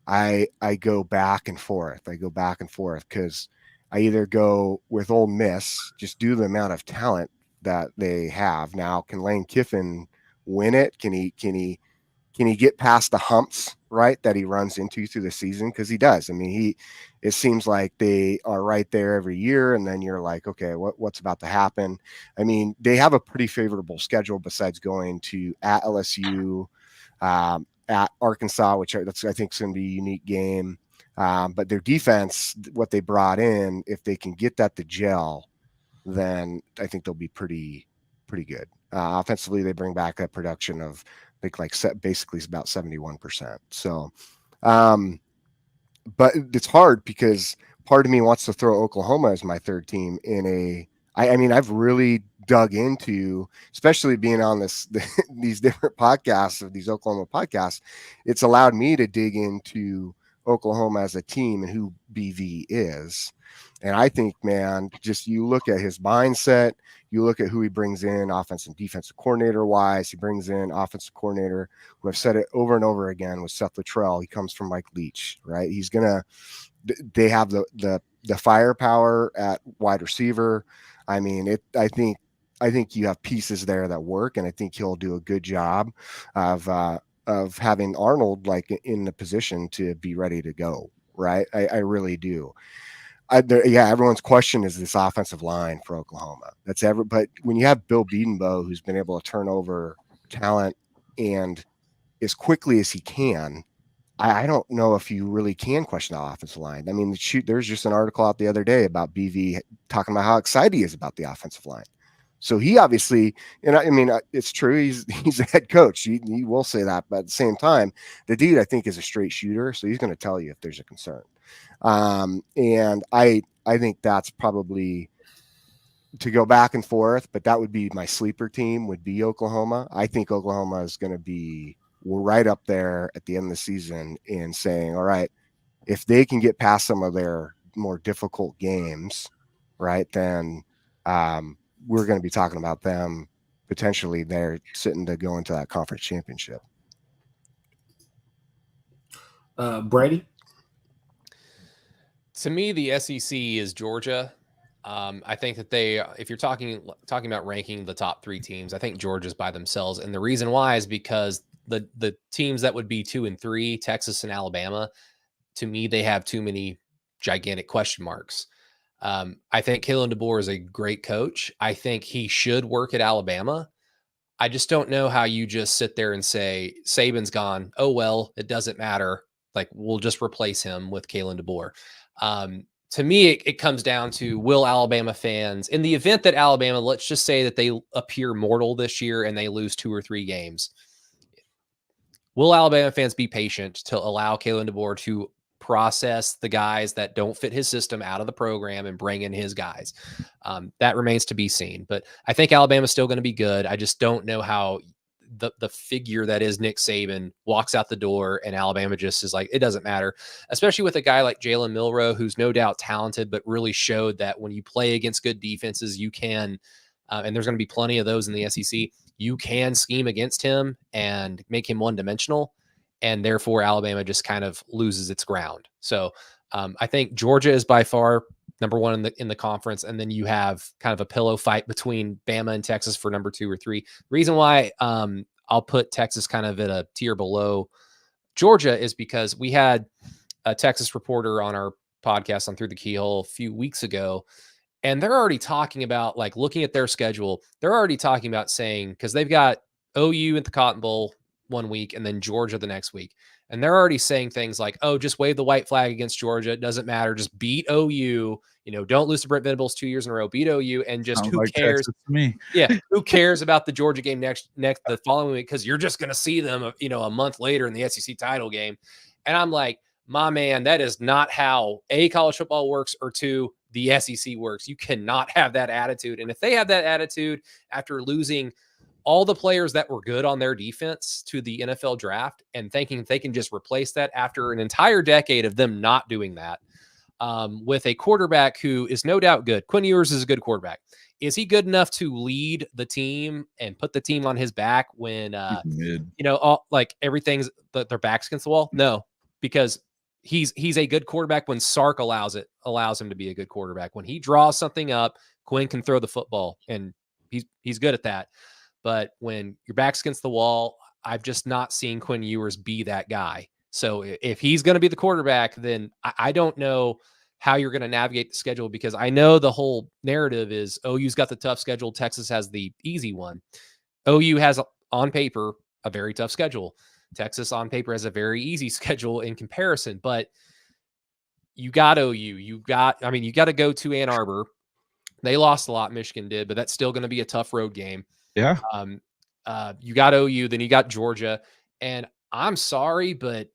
I go back and forth. Because I either go with Ole Miss, just due to the amount of talent that they have. Now, can Lane Kiffin win it? Can he get past the humps, right, that he runs into through the season? Because he does. I mean, it seems like they are right there every year, and then you're like, okay, what's about to happen? I mean, they have a pretty favorable schedule besides going to at LSU, at Arkansas, which I think is going to be a unique game. But their defense, what they brought in, if they can get that to gel, then I think they'll be pretty good. Offensively, they bring back that production of, I think, basically about 71%. So, but it's hard because part of me wants to throw Oklahoma as my 3rd team I mean, I've really dug into, especially being on these different podcasts of these Oklahoma podcasts. It's allowed me to dig into Oklahoma as a team and who BV is. And I think, man, just you look at his mindset, you look at who he brings in offensive and defensive coordinator wise. He brings in offensive coordinator who, I've said it over and over again, with Seth Luttrell. He comes from Mike Leach, right? They have the firepower at wide receiver. I mean, I think you have pieces there that work, and I think he'll do a good job of having Arnold in the position to be ready to go, right? I really do. Everyone's question is this offensive line for Oklahoma. But when you have Bill Bedenbaugh, who's been able to turn over talent and as quickly as he can, I don't know if you really can question the offensive line. I mean, there's just an article out the other day about BV talking about how excited he is about the offensive line. So he obviously, and I mean, it's true. He's a head coach. He will say that, but at the same time, the dude, I think, is a straight shooter. So he's going to tell you if there's a concern. And I think that's probably, to go back and forth, but that would be my sleeper team, would be Oklahoma. I think Oklahoma is going to be right up there at the end of the season in saying, all right, if they can get past some of their more difficult games, right, then we're going to be talking about them potentially. They're sitting to go into that conference championship. Brady? To me, the SEC is Georgia. I think that if you're talking about ranking the top 3 teams, I think Georgia's by themselves. And the reason why is because the teams that would be 2 and 3, Texas and Alabama, to me, they have too many gigantic question marks. I think Kalen DeBoer is a great coach. I think he should work at Alabama. I just don't know how you just sit there and say Saban's gone. Oh, well, it doesn't matter. Like, we'll just replace him with Kalen DeBoer. To me, it comes down to, will Alabama fans, in the event that Alabama, let's just say that they appear mortal this year and they lose 2 or 3 games, will Alabama fans be patient to allow Kalen DeBoer to process the guys that don't fit his system out of the program and bring in his guys? That remains to be seen. But I think Alabama's still going to be good. I just don't know how the figure that is Nick Saban walks out the door and Alabama just is like, it doesn't matter, especially with a guy like Jalen Milroe, who's no doubt talented, but really showed that when you play against good defenses, you can, and there's going to be plenty of those in the SEC, you can scheme against him and make him one-dimensional. And therefore Alabama just kind of loses its ground. So I think Georgia is by far number 1 in the conference. And then you have kind of a pillow fight between Bama and Texas for number 2 or 3. Reason why I'll put Texas kind of at a tier below Georgia is because we had a Texas reporter on our podcast on Through the Keyhole a few weeks ago, and they're already talking about, like, looking at their schedule, they're already talking about saying, because they've got OU at the Cotton Bowl one week and then Georgia the next week. And they're already saying things like, oh, just wave the white flag against Georgia. It doesn't matter. Just beat OU. Don't lose to Brent Venables 2 years in a row. Beat OU. And just who cares? Me. Yeah. Who cares about the Georgia game the following week? Because you're just going to see them, a month later in the SEC title game. And I'm like, my man, that is not how college football works, or 2, the SEC works. You cannot have that attitude. And if they have that attitude after losing all the players that were good on their defense to the NFL draft and thinking they can just replace that after an entire decade of them not doing that, with a quarterback who is no doubt good. Quinn Ewers is a good quarterback. Is he good enough to lead the team and put the team on his back when, everything's their backs against the wall? No, because he's a good quarterback when Sark allows him to be a good quarterback. When he draws something up, Quinn can throw the football, and he's good at that. But when your back's against the wall, I've just not seen Quinn Ewers be that guy. So if he's going to be the quarterback, then I don't know how you're going to navigate the schedule, because I know the whole narrative is OU's got the tough schedule. Texas has the easy one. OU has, on paper, a very tough schedule. Texas on paper has a very easy schedule in comparison, but you got OU. You got to go to Ann Arbor. They lost a lot. Michigan did, but that's still going to be a tough road game. Yeah. You got OU, then you got Georgia, and I'm sorry, but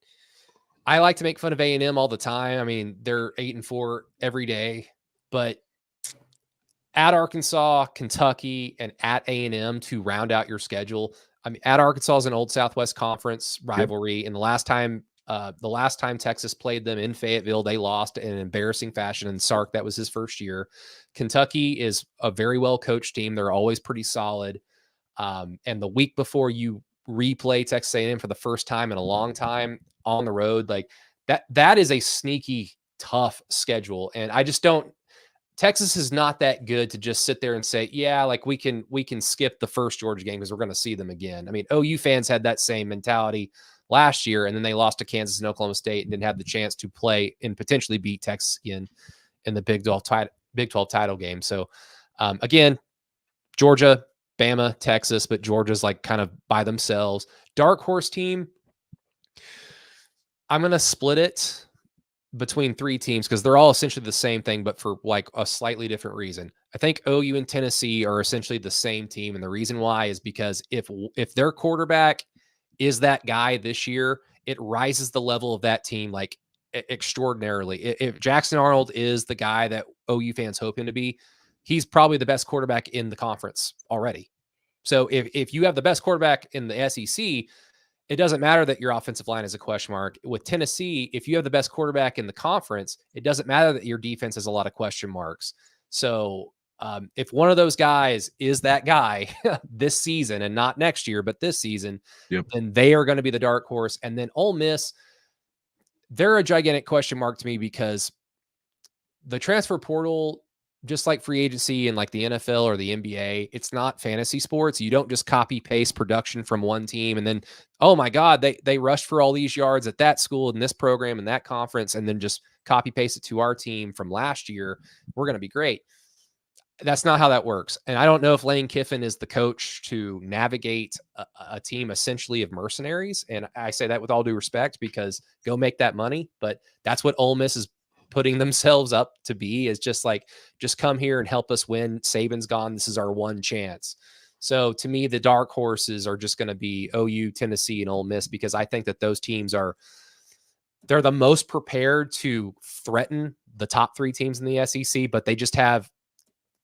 I like to make fun of A&M all the time. I mean, they're 8-4 every day, but at Arkansas, Kentucky, and at A&M to round out your schedule. I mean, at Arkansas is an old Southwest Conference rivalry, yep. And the last time Texas played them in Fayetteville, they lost in an embarrassing fashion. And Sark, that was his first year. Kentucky is a very well coached team. They're always pretty solid. And the week before you replay Texas A&M for the first time in a long time on the road, like that is a sneaky tough schedule. And I just don't. Texas is not that good to just sit there and say, yeah, like we can skip the first Georgia game because we're going to see them again. I mean, OU fans had that same mentality last year, and then they lost to Kansas and Oklahoma State and didn't have the chance to play and potentially beat Texas again in the Big 12 title game. So again, Georgia, Bama, Texas, but Georgia's like kind of by themselves. Dark horse team, I'm going to split it between 3 teams because they're all essentially the same thing, but for like a slightly different reason. I think OU and Tennessee are essentially the same team. And the reason why is because if their quarterback is that guy this year, it rises the level of that team like extraordinarily. If Jackson Arnold is the guy that OU fans hope him to be, he's probably the best quarterback in the conference already. So if you have the best quarterback in the SEC, it doesn't matter that your offensive line is a question mark. With Tennessee, if you have the best quarterback in the conference, it doesn't matter that your defense has a lot of question marks. So if one of those guys is that guy this season, and not next year, but this season, yep, then they are going to be the dark horse. And then Ole Miss, they're a gigantic question mark to me because the transfer portal, just like free agency and like the NFL or the NBA, it's not fantasy sports. You don't just copy paste production from one team and then, oh my God, they rushed for all these yards at that school in this program and that conference, and then just copy paste it to our team from last year. We're going to be great. That's not how that works. And I don't know if Lane Kiffin is the coach to navigate a team essentially of mercenaries. And I say that with all due respect, because go make that money. But that's what Ole Miss is putting themselves up to be, is just like, just come here and help us win. Saban's gone. This is our one chance. So to me, the dark horses are just going to be OU, Tennessee, and Ole Miss, because I think that those teams they're the most prepared to threaten the top three teams in the SEC, but they just have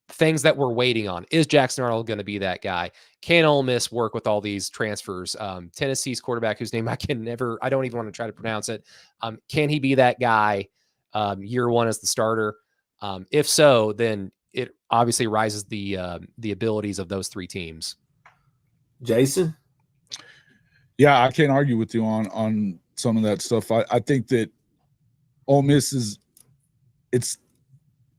things that we're waiting on. Is Jackson Arnold going to be that guy? Can Ole Miss work with all these transfers? Tennessee's quarterback, whose name I don't even want to try to pronounce it. Can he be that guy year one as the starter? If so, then it obviously rises the abilities of those three teams. Jason? Yeah, I can't argue with you on some of that stuff. I think that Ole Miss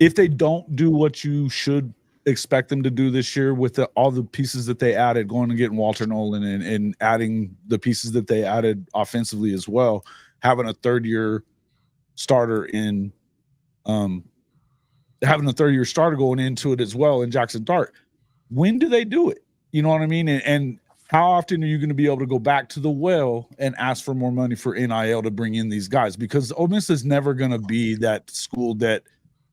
if they don't do what you should expect them to do this year with all the pieces that they added, going and getting Walter Nolan and adding the pieces that they added offensively as well, having a third-year starter going into it as well in Jackson Dart. When do they do it? You know what I mean? And how often are you going to be able to go back to the well and ask for more money for NIL to bring in these guys? Because Ole Miss is never going to be that school that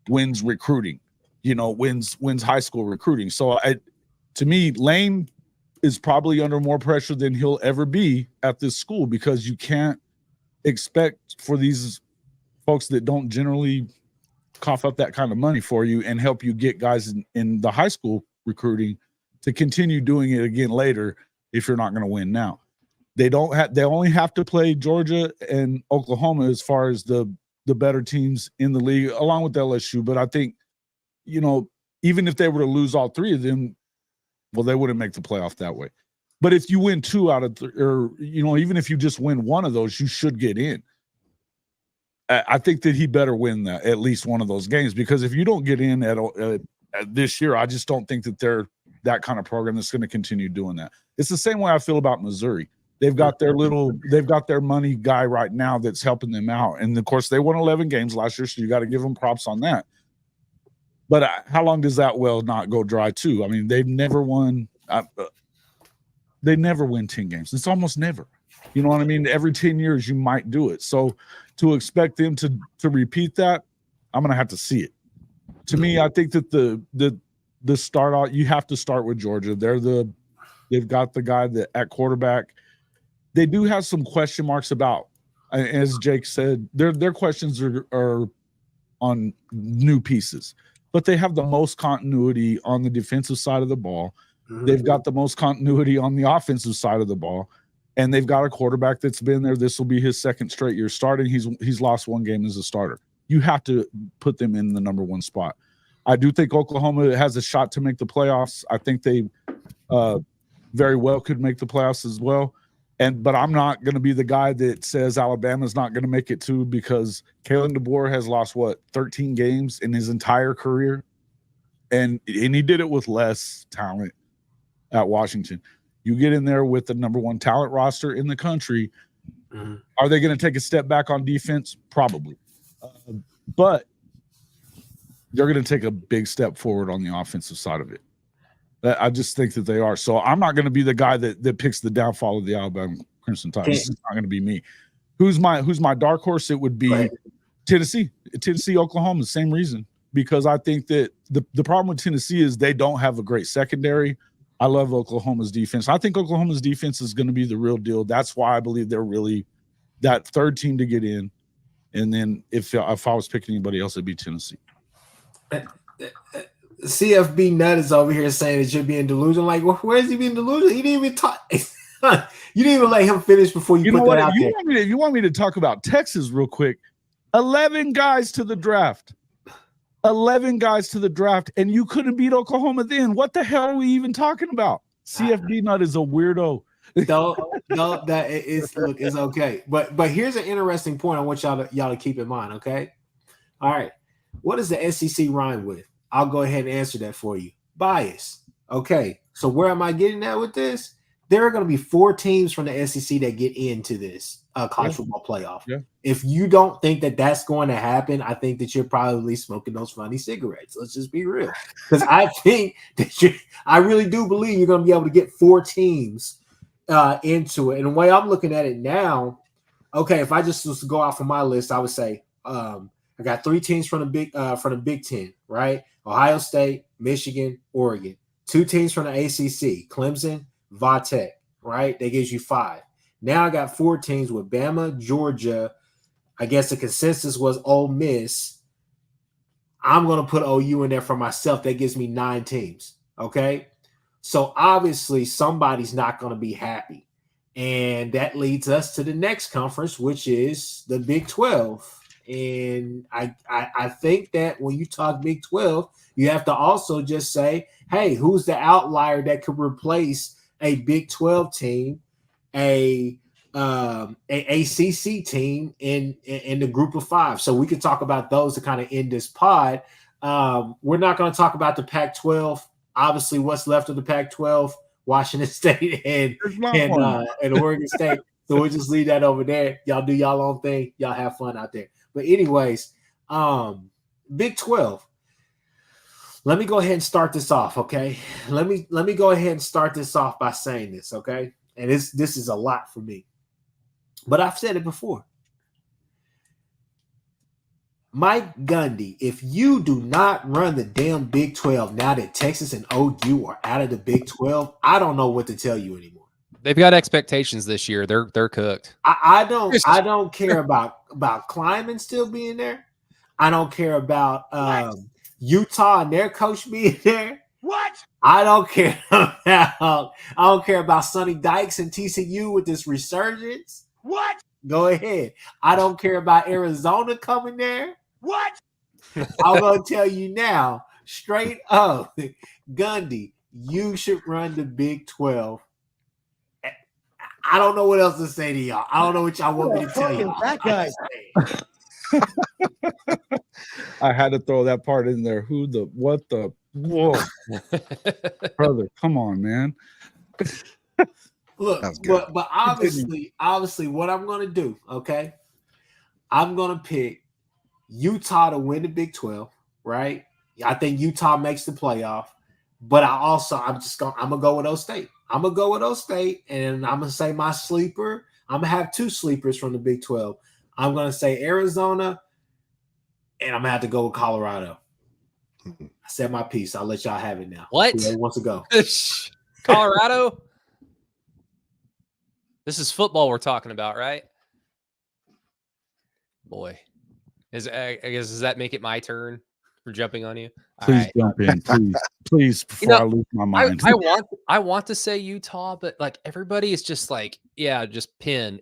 wins recruiting, wins high school recruiting. So to me, Lane is probably under more pressure than he'll ever be at this school, because you can't expect for these folks that don't generally cough up that kind of money for you and help you get guys in the high school recruiting to continue doing it again later if you're not going to win now. They only have to play Georgia and Oklahoma as far as the better teams in the league, along with LSU. But I think, even if they were to lose all three of them, well, they wouldn't make the playoff that way. But if you win two out of even if you just win one of those, you should get in. I think that he better win at least one of those games, because if you don't get in at this year, I just don't think that they're that kind of program that's going to continue doing that. It's the same way I feel about Missouri. They've got their money guy right now that's helping them out. And of course they won 11 games last year, so you got to give them props on that. But how long does that well not go dry too? I mean, they've never won. They never win 10 games. It's almost never. You know what I mean? Every 10 years you might do it. So to expect them to repeat that, I'm going to have to see it. To me, I think that the start out, you have to start with Georgia. They've got the guy that at quarterback. They do have some question marks about, as Jake said, their questions are on new pieces, but they have the most continuity on the defensive side of the ball. Mm-hmm. They've got the most continuity on the offensive side of the ball, and they've got a quarterback that's been there. This will be his second straight year starting. He's lost one game as a starter. You have to put them in the number one spot. I do think Oklahoma has a shot to make the playoffs. I think they very well could make the playoffs as well. But I'm not going to be the guy that says Alabama's not going to make it too, because Kalen DeBoer has lost 13 games in his entire career, and he did it with less talent at Washington. You get in there with the number one talent roster in the country. Mm-hmm. Are they going to take a step back on defense? Probably, but they're going to take a big step forward on the offensive side of it. I just think that they are. So I'm not going to be the guy that picks the downfall of the Alabama Crimson Tide. This is not going to be me. Who's my dark horse? It would be Tennessee, Oklahoma. Same reason, because I think that the problem with Tennessee is they don't have a great secondary. I love Oklahoma's defense. I think Oklahoma's defense is going to be the real deal. That's why I believe they're really that third team to get in. And then if I was picking anybody else, it'd be Tennessee. CFB Nut is over here saying that you're being delusional. Like, where is he being delusional? He didn't even talk. You didn't even let him finish before you put that out there. You want me to talk about Texas real quick? 11 guys to the draft. 11 guys to the draft, and you couldn't beat Oklahoma then. What the hell are we even talking about? CFB Nut is a weirdo. No, that is look, it's okay. But here's an interesting point I want y'all to keep in mind. Okay, all right. What does the SEC rhyme with? I'll go ahead and answer that for you. Bias. Okay, so where am I getting at with this? There are going to be 4 teams from the SEC that get into this college football playoff. Yeah. If you don't think that that's going to happen, I think that you're probably smoking those funny cigarettes. Let's just be real, because I think that I really do believe you're going to be able to get 4 teams into it. And the way I'm looking at it now, okay, if I just was to go out from my list, I would say I got 3 teams from the Big Ten, right? Ohio State, Michigan, Oregon. 2 teams from the ACC, Clemson, Vatech, right? That gives you 5. Now I got 4 teams with Bama, Georgia. I guess the consensus was Ole Miss. I'm going to put OU in there for myself. That gives me 9 teams, okay? So obviously somebody's not going to be happy. And that leads us to the next conference, which is the Big 12. And I think that when you talk Big 12, you have to also just say, hey, who's the outlier that could replace a Big 12 team, a ACC team in the group of 5? So we could talk about those to kind of end this pod. We're not going to talk about the Pac-12. Obviously, what's left of the Pac-12, Washington State and Oregon State. So we'll just leave that over there. Y'all do y'all own thing. Y'all have fun out there. But anyways, Big 12. Let me go ahead and start this off, okay? Let me go ahead and start this off by saying this, okay? And this is a lot for me. But I've said it before. Mike Gundy, if you do not run the damn Big 12 now that Texas and OU are out of the Big 12, I don't know what to tell you anymore. They've got expectations this year. They're cooked. I don't care about Kleiman still being there. I don't care about Utah and their coach being there. What? I don't care about Sonny Dykes and TCU with this resurgence. What? Go ahead. I don't care about Arizona coming there. What? I'm gonna tell you now, straight up, Gundy, you should run the Big 12. I don't know what else to say to y'all. I don't know what y'all want me to tell you. That guy. I had to throw that part in there. Whoa. Brother, come on, man. Look, but obviously, what I'm going to do, okay? I'm going to pick Utah to win the Big 12, right? I think Utah makes the playoff, but I'm going to go with O State. I'm going to go with O State, and I'm going to say my sleeper. I'm going to have 2 sleepers from the Big 12. I'm going to say Arizona, and I'm going to have to go with Colorado. I said my piece. I'll let y'all have it now. What? Whoever wants to go. Colorado? This is football we're talking about, right? Boy. I guess, does that make it my turn for jumping on you? Please jump in, please, before I lose my mind. I want to say Utah, but like everybody is just like, yeah, just pin,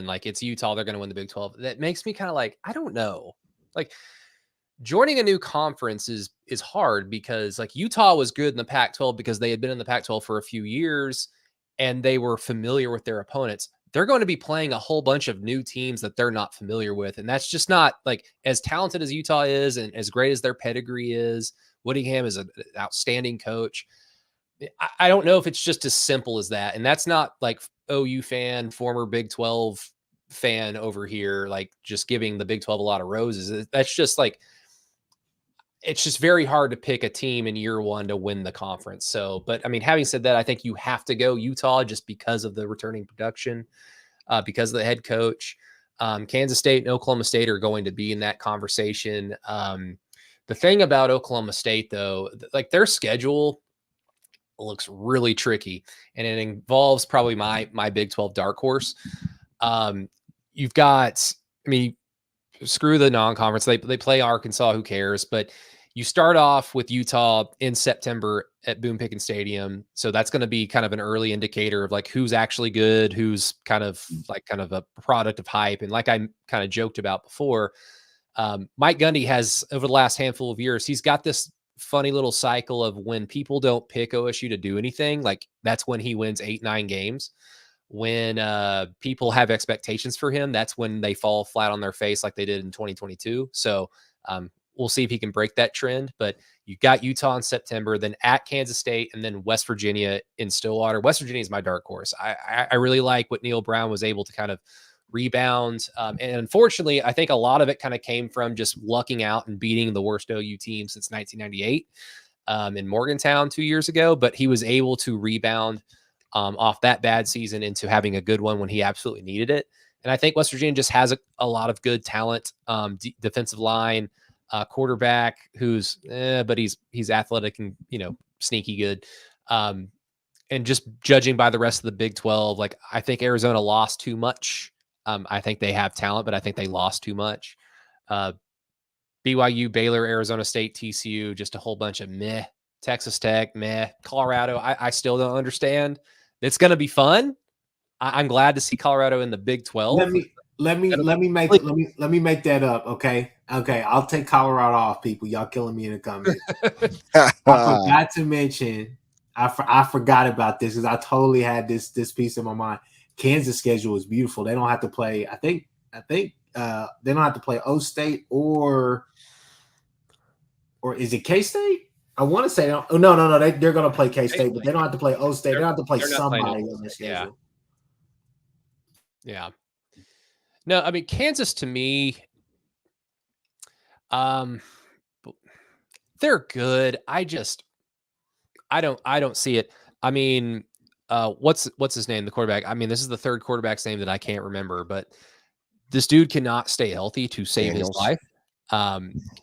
like it's Utah. They're going to win the Big 12. That makes me kind of like, I don't know. Like joining a new conference is hard because like Utah was good in the Pac-12 because they had been in the Pac-12 for a few years and they were familiar with their opponents. They're going to be playing a whole bunch of new teams that they're not familiar with. And that's just not like as talented as Utah is and as great as their pedigree is. Whittingham is an outstanding coach. I don't know if it's just as simple as that. And that's not like OU fan, former Big 12 fan over here, like just giving the Big 12 a lot of roses. That's just like, it's just very hard to pick a team in year one to win the conference. So, but I mean, having said that, I think you have to go Utah just because of the returning production, because of the head coach. Kansas State and Oklahoma State are going to be in that conversation. The thing about Oklahoma State, though, like their schedule looks really tricky, and it involves probably my Big 12 dark horse. You've got, I mean, screw the non-conference. They play Arkansas. Who cares? But you start off with Utah in September at Boone Pickens Stadium. So that's going to be kind of an early indicator of like who's actually good, who's kind of a product of hype. And like I kind of joked about before, Mike Gundy has over the last handful of years, he's got this funny little cycle of when people don't pick OSU to do anything, like that's when he wins 8-9 games. when people have expectations for him, that's when they fall flat on their face like they did in 2022. So we'll see if he can break that trend. But you got Utah in September, then at Kansas State, and then West Virginia in Stillwater. West Virginia is my dark horse. I really like what Neil Brown was able to kind of rebound. And unfortunately, I think a lot of it kind of came from just lucking out and beating the worst OU team since 1998 in Morgantown 2 years ago. But he was able to rebound off that bad season into having a good one when he absolutely needed it. And I think West Virginia just has a lot of good talent, defensive line, quarterback who's, but he's athletic and, sneaky good. And just judging by the rest of the Big 12, like I think Arizona lost too much. I think they have talent, but I think they lost too much. BYU, Baylor, Arizona State, TCU, just a whole bunch of meh. Texas Tech, meh. Colorado, I still don't understand. It's going to be fun. I'm glad to see Colorado in the Big 12. Let me make that up. Okay. I'll take Colorado off, people. Y'all killing me in the comments. I forgot to mention. I forgot about this because I totally had this piece in my mind. Kansas' schedule is beautiful. They don't have to play. I think they don't have to play O State or is it K-State? I want to say no. They're going to play K-State, but they don't have to play O State. They don't have to play somebody on their schedule. Yeah. No, I mean Kansas to me, they're good. I don't see it. I mean, what's his name? The quarterback. I mean, this is the third quarterback's name that I can't remember, but this dude cannot stay healthy to save his life.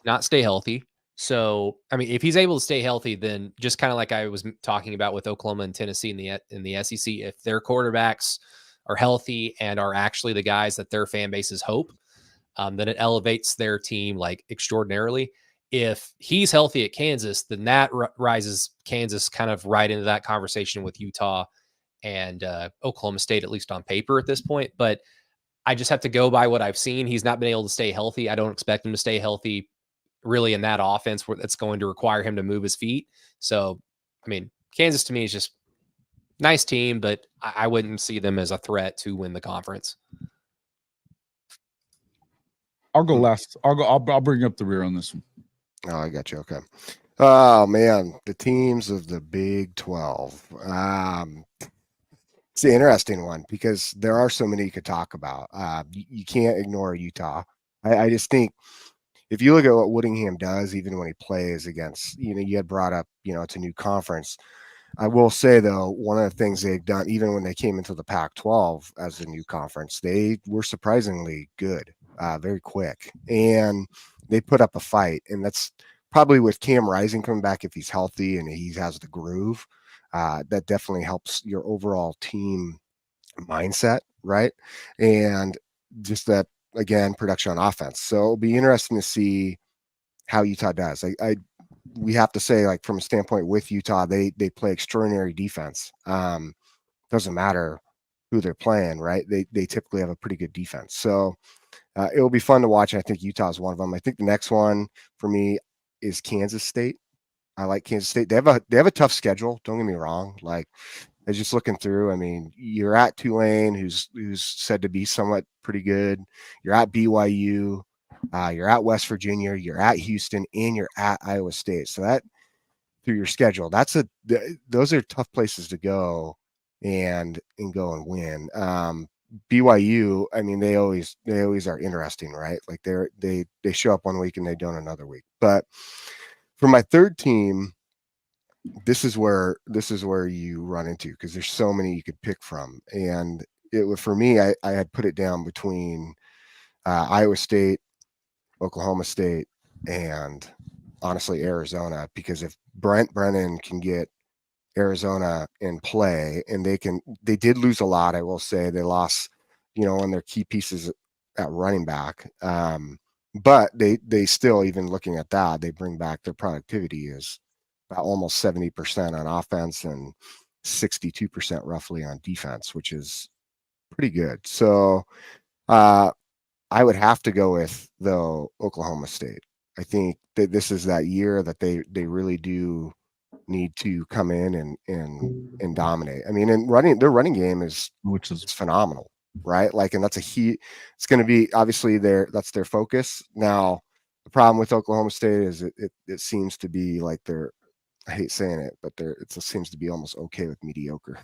Not stay healthy. So, I mean, if he's able to stay healthy, then just kind of like I was talking about with Oklahoma and Tennessee in the SEC, if their quarterbacks are healthy and are actually the guys that their fan bases hope, then it elevates their team like extraordinarily. If he's healthy at Kansas, then that rises Kansas kind of right into that conversation with Utah and Oklahoma State, at least on paper at this point. But I just have to go by what I've seen. He's not been able to stay healthy. I don't expect him to stay healthy really in that offense where that's going to require him to move his feet. So, I mean, Kansas to me is just nice team, but I wouldn't see them as a threat to win the conference. I'll go last. I'll bring up the rear on this one. Oh, I got you. Okay. Oh man, the teams of the Big 12. It's an interesting one because there are so many you could talk about. You can't ignore Utah. I just think if you look at what Whittingham does, even when he plays against, you had brought up, it's a new conference. I will say, though, one of the things they've done, even when they came into the Pac-12 as a new conference, they were surprisingly good, very quick. And they put up a fight. And that's probably with Cam Rising coming back if he's healthy and he has the groove. That definitely helps your overall team mindset, right? And just that, again, production on offense. So it'll be interesting to see how Utah does. We have to say, like, from a standpoint with Utah, they play extraordinary defense. Doesn't matter who they're playing, right? They typically have a pretty good defense. So it will be fun to watch. I think Utah is one of them. I think the next one for me is Kansas State. I like Kansas State. They have a tough schedule. Don't get me wrong. Like, I was just looking through. I mean, you're at Tulane, who's said to be somewhat pretty good. You're at BYU. You're at West Virginia. You're at Houston, and you're at Iowa State. So that through your schedule, those are tough places to go and go and win. BYU, I mean, they always are interesting, right? Like they show up one week and they don't another week. But for my third team, this is where you run into, because there's so many you could pick from. And for me, I had put it down between Iowa State, Oklahoma State, and honestly Arizona, because if Brent Brennan can get Arizona in play, and they did lose a lot, I will say. They lost, on their key pieces at running back. But they still, even looking at that, they bring back their productivity is about almost 70% on offense and 62% roughly on defense, which is pretty good. So I would have to go with, though, Oklahoma State. I think that this is that year that they really do need to come in and dominate. I mean, and their running game is phenomenal, right? Like, and that's it's going to be obviously that's their focus. Now, the problem with Oklahoma State is it seems to be like I hate saying it, but it seems to be almost okay with mediocre.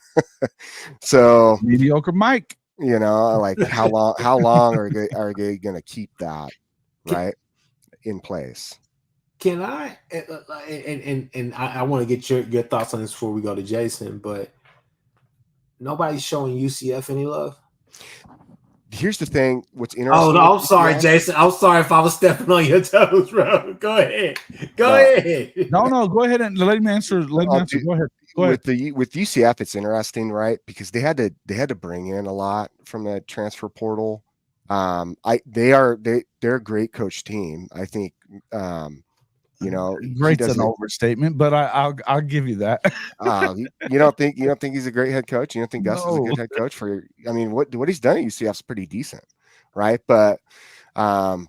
So mediocre Mike, like how long are they going to keep that right in place? Can I and I want to get your thoughts on this before we go to Jason, but nobody's showing UCF any love. Here's the thing. What's interesting. Oh, no, I'm sorry, Jason. I'm sorry if I was stepping on your toes, bro. Go ahead. Go ahead. No, go ahead and let me answer. Go ahead. With UCF, it's interesting, right? Because they had to bring in a lot from the transfer portal. They're a great coach team. I think. Great's an overstatement, but I'll give you that. You don't think he's a great head coach? You don't think Gus is a good head coach what he's done at UCF is pretty decent, right? But I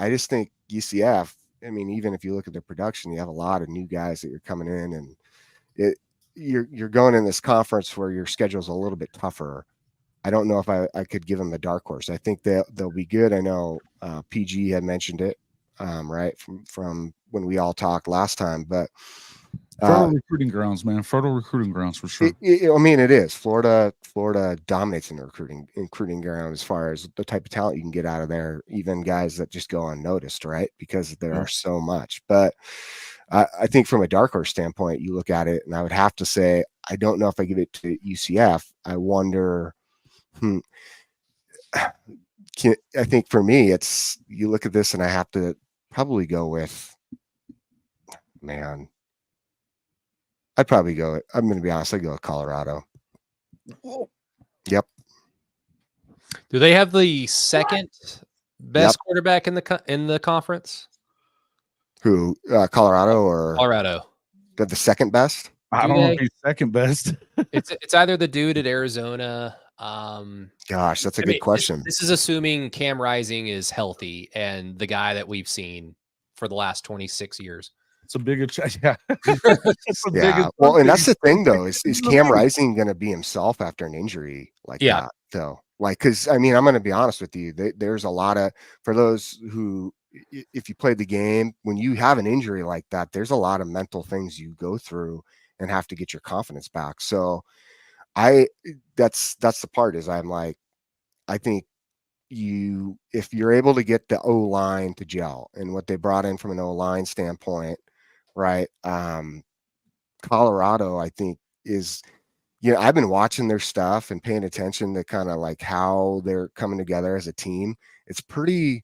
just think UCF. I mean, even if you look at their production, you have a lot of new guys that you're coming in, and you're going in this conference where your schedule's a little bit tougher. I don't know if I could give them a dark horse. I think they'll be good. I know PG had mentioned it. Right from when we all talked last time, but fertile recruiting grounds, man. Fertile recruiting grounds for sure. I mean, it is. Florida dominates in the recruiting ground as far as the type of talent you can get out of there, even guys that just go unnoticed, right? Because there are so much. But I think from a dark horse standpoint, you look at it, and I would have to say, I don't know if I give it to UCF. I wonder. I think for me, it's you look at this, and I have to probably go with, man. I'm going to be honest. I'd go with Colorado. Yep. Do they have the second best quarterback in the conference? Who? Colorado or Colorado? The second best? I don't know if he's second best. It's either the dude at Arizona. Gosh, that's a good question. This is assuming Cam Rising is healthy and the guy that we've seen for the last 26 years. It's a bigger yeah. Well, and that's the thing though, is Cam Rising going to be himself after an injury like that though? Like, because I mean, I'm going to be honest with you, there's a lot of, for those who, if you played the game, when you have an injury like that, there's a lot of mental things you go through and have to get your confidence back. So that's the part is I'm like, I think if you're able to get the O-line to gel and what they brought in from an O-line standpoint, right? Colorado, I think is, I've been watching their stuff and paying attention to kind of like how they're coming together as a team. It's pretty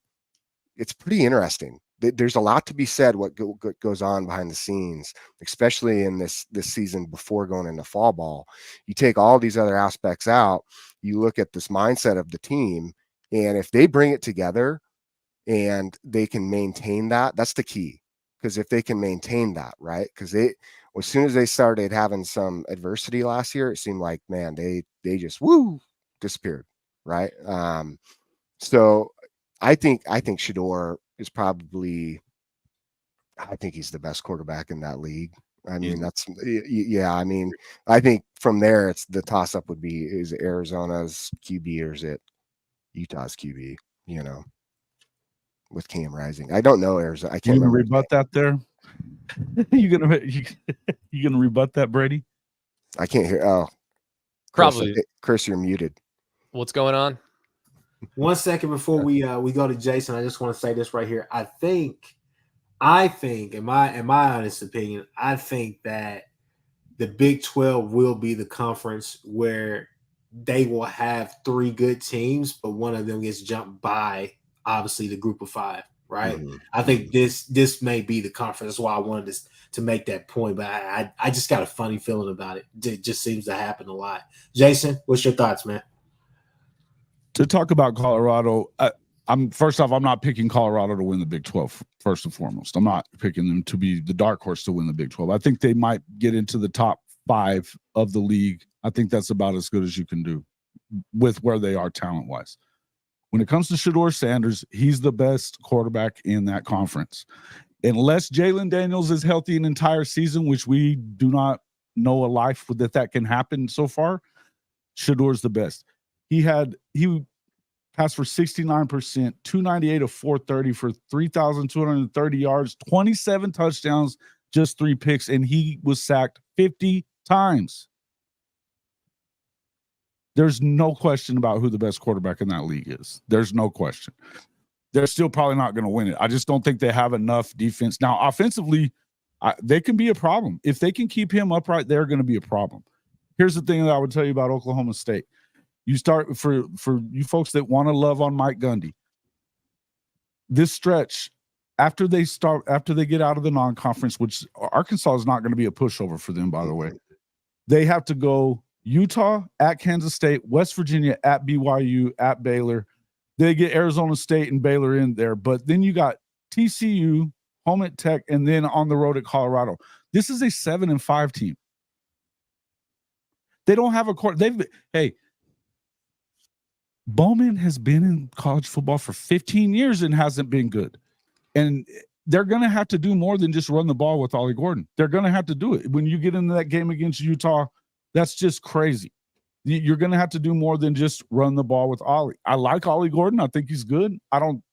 interesting. There's a lot to be said what goes on behind the scenes, especially in this season before going into fall ball. You take all these other aspects out, you look at this mindset of the team, and if they bring it together and they can maintain that, that's the key. Because if they can maintain that, right? Because as soon as they started having some adversity last year, it seemed like, man, they just disappeared, right? So I think Shedeur is probably, I think he's the best quarterback in that league. I mean, I mean, I think from there, it's the toss up would be, is it Arizona's QB or is it Utah's QB, with Cam Rising? I don't know Arizona. I can't remember. Rebut that there? you gonna rebut that, Brady? I can't hear. Oh, probably. Chris, you're muted. What's going on? 1 second before we go to Jason, I just want to say this right here. I think, in my honest opinion, I think that the Big 12 will be the conference where they will have three good teams, but one of them gets jumped by obviously the group of five, right? Mm-hmm. I think this may be the conference. That's why I wanted to make that point, but I just got a funny feeling about it. It just seems to happen a lot. Jason, what's your thoughts, man? To talk about Colorado, I'm not picking Colorado to win the Big 12, first and foremost. I'm not picking them to be the dark horse to win the Big 12. I think they might get into the top 5 of the league. I think that's about as good as you can do with where they are talent-wise. When it comes to Shedeur Sanders, he's the best quarterback in that conference. unless Jalen Daniels is healthy an entire season, which we do not know a life that can happen so far, Shador's the best. He passed for 69%, 298 of 430 for 3,230 yards, 27 touchdowns, just 3 picks, and he was sacked 50 times. There's no question about who the best quarterback in that league is. There's no question. They're still probably not going to win it. I just don't think they have enough defense. Now, offensively, they can be a problem. If they can keep him upright, they're going to be a problem. Here's the thing that I would tell you about Oklahoma State. You start for you folks that want to love on Mike Gundy. This stretch, after they get out of the non-conference, which Arkansas is not going to be a pushover for them, by the way, they have to go Utah, at Kansas State, West Virginia, at BYU, at Baylor. They get Arizona State and Baylor in there, but then you got TCU, home at Tech, and then on the road at Colorado. This is a 7-5 team. They don't have a court. Bowman has been in college football for 15 years and hasn't been good. And they're going to have to do more than just run the ball with Ollie Gordon. They're going to have to do it. When you get into that game against Utah, that's just crazy. You're going to have to do more than just run the ball with Ollie. I like Ollie Gordon. I think he's good. I don't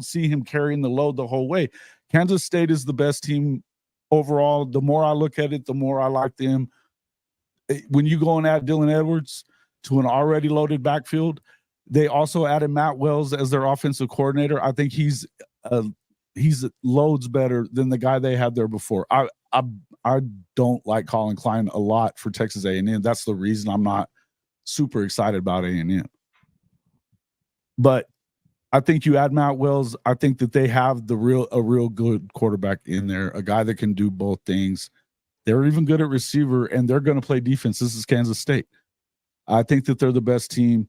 see him carrying the load the whole way. Kansas State is the best team overall. The more I look at it, the more I like them. When you go and add Dylan Edwards to an already loaded backfield, they also added Matt Wells as their offensive coordinator. I think he's loads better than the guy they had there before. I don't like Colin Klein a lot for Texas A&M. That's the reason I'm not super excited about A&M. But I think you add Matt Wells. I think that they have a real good quarterback in there, a guy that can do both things. They're even good at receiver, and they're going to play defense. This is Kansas State. I think that they're the best team,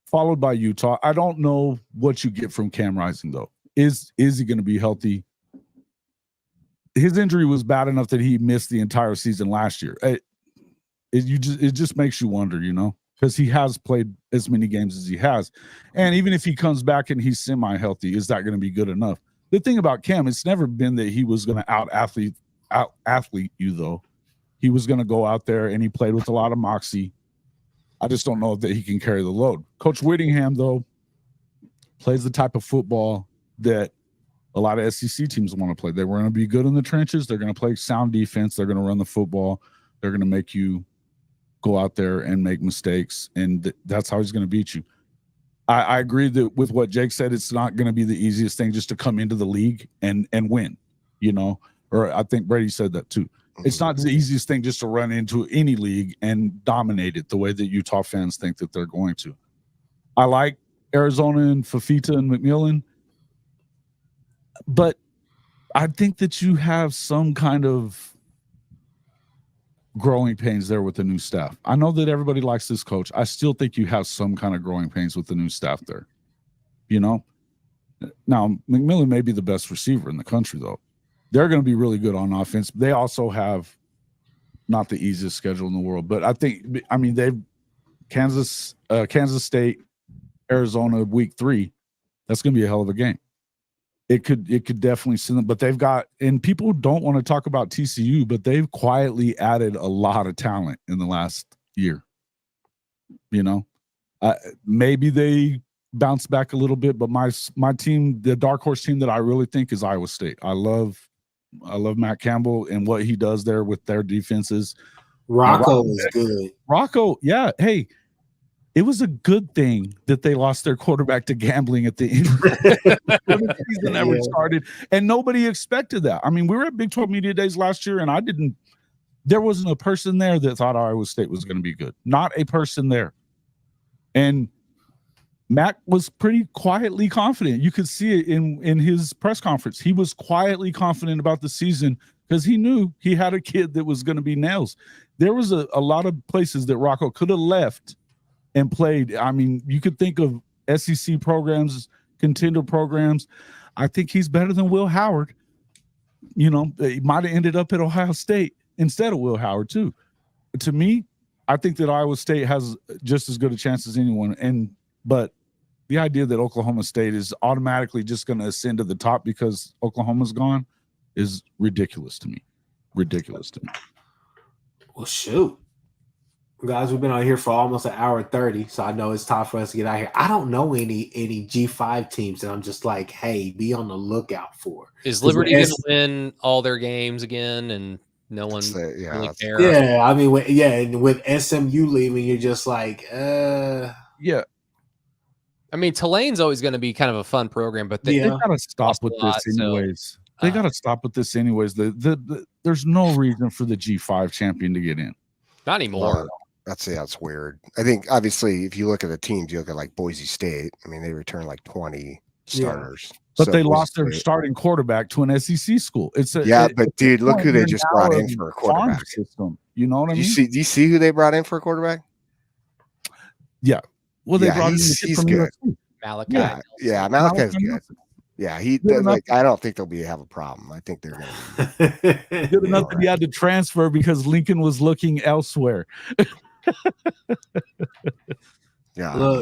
followed by Utah. I don't know what you get from Cam Rising, though. Is he going to be healthy? His injury was bad enough that he missed the entire season last year. It just makes you wonder, because he has played as many games as he has. And even if he comes back and he's semi-healthy, is that going to be good enough? The thing about Cam, it's never been that he was going to out-athlete you, though. He was going to go out there, and he played with a lot of moxie. I just don't know that he can carry the load. Coach Whittingham, though, plays the type of football that a lot of SEC teams want to play. They want to be good in the trenches. They're going to play sound defense. They're going to run the football. They're going to make you go out there and make mistakes, and that's how he's going to beat you. I agree that with what Jake said, it's not going to be the easiest thing just to come into the league and win, or I think Brady said that too. It's not the easiest thing just to run into any league and dominate it the way that Utah fans think that they're going to. I like Arizona and Fafita and McMillan, but I think that you have some kind of growing pains there with the new staff. I know that everybody likes this coach. I still think you have some kind of growing pains with the new staff there. Now, McMillan may be the best receiver in the country, though. They're going to be really good on offense. They also have not the easiest schedule in the world, but they've Kansas State, Arizona, week 3. That's going to be a hell of a game. It could definitely send them, but they've got, and people don't want to talk about TCU, but they've quietly added a lot of talent in the last year. Maybe they bounce back a little bit, but my team, the dark horse team that I really think is Iowa State. I love Matt Campbell and what he does there with their defenses. Rocco is good. Rocco, yeah. Hey, it was a good thing that they lost their quarterback to gambling at the end of the season ever started, and nobody expected that. I mean, we were at Big 12 Media Days last year, and there wasn't a person there that thought Iowa State was going to be good. Not a person there. And Matt was pretty quietly confident. You could see it in his press conference. He was quietly confident about the season because he knew he had a kid that was going to be nails. There was a lot of places that Rocco could have left and played. I mean, you could think of SEC programs, contender programs. I think he's better than Will Howard. He might have ended up at Ohio State instead of Will Howard too. To me, I think that Iowa State has just as good a chance as anyone. But the idea that Oklahoma State is automatically just going to ascend to the top because Oklahoma's gone is ridiculous to me. Ridiculous to me. Well, shoot. Guys, we've been on here for almost an hour 30, so I know it's time for us to get out of here. I don't know any G5 teams that I'm just like, hey, be on the lookout for. Is Liberty going to win all their games again, and no one really cares? Yeah, I mean, and with SMU leaving, you're just like, yeah. I mean, Tulane's always going to be kind of a fun program, but they got to stop with this anyways. They got to stop with this anyways. There's no reason for the G5 champion to get in. Not anymore. That's weird. I think obviously if you look at the teams, you look at like Boise State. I mean, they returned like 20 starters. But they lost their starting quarterback to an SEC school. But dude, look who they just brought in for a quarterback system. You know what I mean? Do you see who they brought in for a quarterback? Yeah. Well, they brought in he's good. Malachi. Yeah, Malachi's good. Yeah, I don't think they'll have a problem. I think they're going to be good enough that he had to transfer because Lincoln was looking elsewhere. Yeah,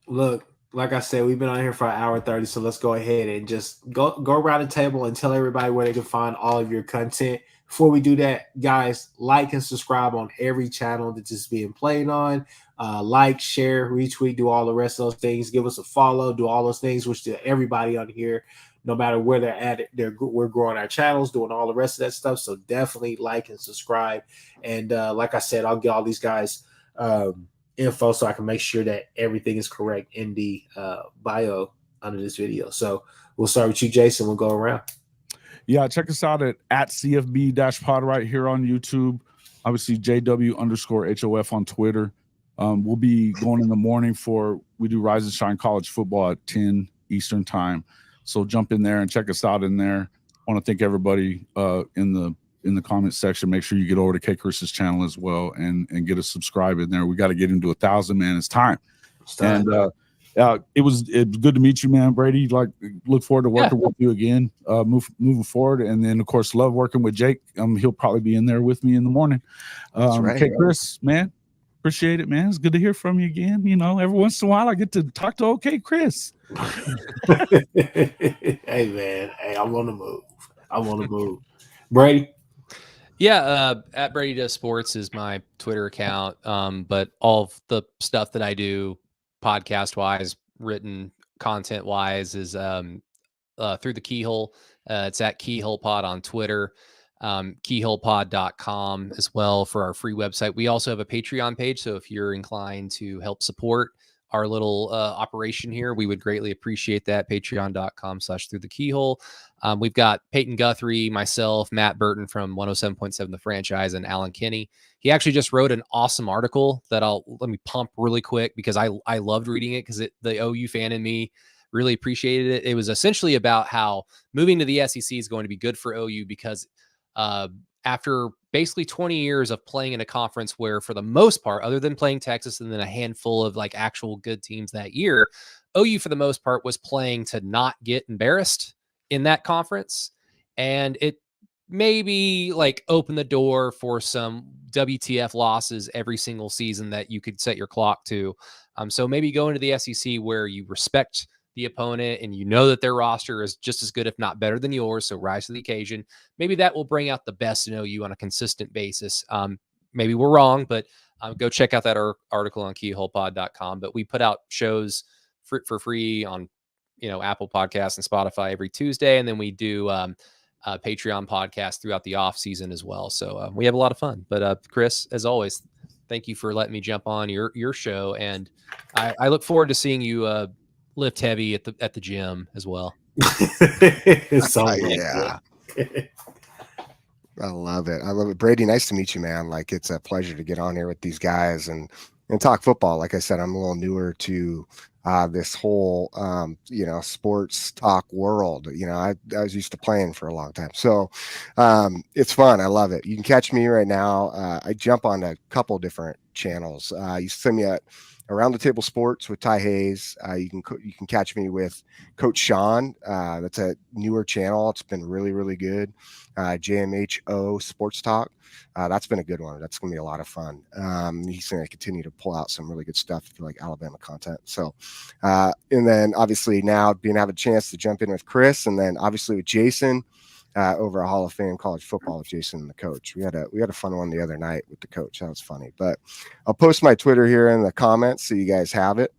look, like I said, we've been on here for an hour 30, so let's go ahead and just go around the table and tell everybody where they can find all of your content. Before we do that, guys, like and subscribe on every channel that this is being played on. Like, share, retweet, do all the rest of those things. Give us a follow, do all those things, which to everybody on here, no matter where they're at, we're growing our channels, doing all the rest of that stuff. So definitely like and subscribe. And like I said, I'll get all these guys info so I can make sure that everything is correct in the bio under this video. So we'll start with you, Jason. We'll go around. Yeah, check us out at CFB-pod right here on YouTube. Obviously, JW_HOF on Twitter. We'll be going in the morning we do Rise and Shine College Football at 10 Eastern time. So jump in there and check us out in there. I want to thank everybody in the comment section. Make sure you get over to K. Chris's channel as well and get a subscribe in there. We got to get into 1,000, man. It's time. And it was good to meet you, man, Brady. Like, look forward to working with you again, moving forward. And then, of course, love working with Jake. He'll probably be in there with me in the morning. That's right. K. Chris, man. Appreciate it, man. It's good to hear from you again. You know, every once in a while I get to talk to OK Chris. Hey, man. Hey, I want to move. Brady? Yeah, at Brady Does Sports is my Twitter account. But all of the stuff that I do podcast-wise, written content-wise is through the Keyhole. It's at Keyhole Pod on Twitter. Keyholepod.com as well for our free website. We also have a Patreon page, so if you're inclined to help support our little operation here, we would greatly appreciate that. Patreon.com/through the keyhole. We've got Peyton Guthrie, myself, Matt Burton from 107.7 The Franchise, and Alan Kinney. He actually just wrote an awesome article that let me pump really quick because I loved reading it because the OU fan in me really appreciated it. It was essentially about how moving to the SEC is going to be good for OU because after basically 20 years of playing in a conference where, for the most part, other than playing Texas and then a handful of like actual good teams that year, OU for the most part was playing to not get embarrassed in that conference. And it maybe like opened the door for some WTF losses every single season that you could set your clock to. So maybe go into the SEC where you respect the opponent and you know that their roster is just as good, if not better than yours. So rise to the occasion. Maybe that will bring out the best in OU on a consistent basis. Maybe we're wrong, but go check out that article on keyholepod.com. But we put out shows for free on, Apple Podcasts and Spotify every Tuesday. And then we do Patreon podcasts throughout the off season as well. So we have a lot of fun, but Chris, as always, thank you for letting me jump on your show. And I look forward to seeing you, lift heavy at the gym as well. Yeah. I love it. Brady, nice to meet you, man. Like, it's a pleasure to get on here with these guys and talk football. Like I said, I'm a little newer to this whole sports talk world. I was used to playing for a long time, so it's fun. I love it. You can catch me right now. I jump on a couple different channels. You send me at Around the Table Sports with Ty Hayes. You can catch me with Coach Sean. That's a newer channel. It's been really, really good. JMHO Sports Talk. That's been a good one. That's going to be a lot of fun. He's going to continue to pull out some really good stuff if you like Alabama content. So, and then obviously now having a chance to jump in with Chris, and then obviously with Jason over a Hall of Fame college football with Jason and the coach. We had a fun one the other night with the coach. That was funny. But I'll post my Twitter here in the comments so you guys have it.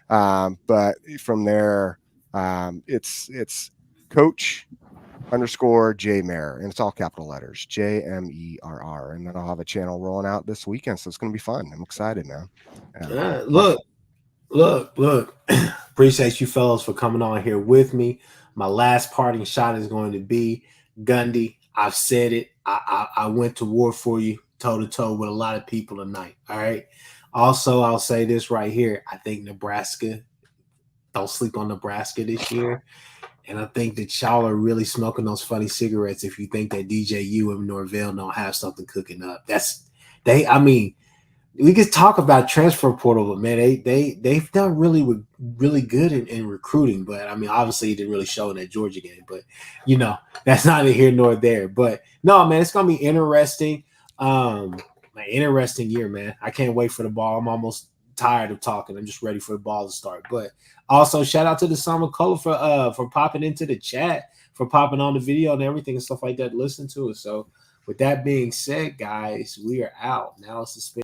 But from there, it's Coach _J Mayer, and it's all capital letters, JMERR. And then I'll have a channel rolling out this weekend, so it's going to be fun. I'm excited, man. Look. Appreciate you fellas for coming on here with me. My last parting shot is going to be Gundy. I've said it. I went to war for you, toe to toe with a lot of people tonight. All right. Also, I'll say this right here. I think Nebraska, don't sleep on Nebraska this year. And I think that y'all are really smoking those funny cigarettes if you think that DJU and Norvell don't have something cooking up. We could talk about transfer portal, but man, they've done really good in recruiting. But I mean, obviously it didn't really show in that Georgia game. But that's neither here nor there. But no, man, it's gonna be interesting. An interesting year, man. I can't wait for the ball. I'm almost tired of talking. I'm just ready for the ball to start. But also shout out to Dasan McCullough for popping into the chat, for popping on the video and everything and stuff like that. Listen to it. So with that being said, guys, we are out. Now it's the spin.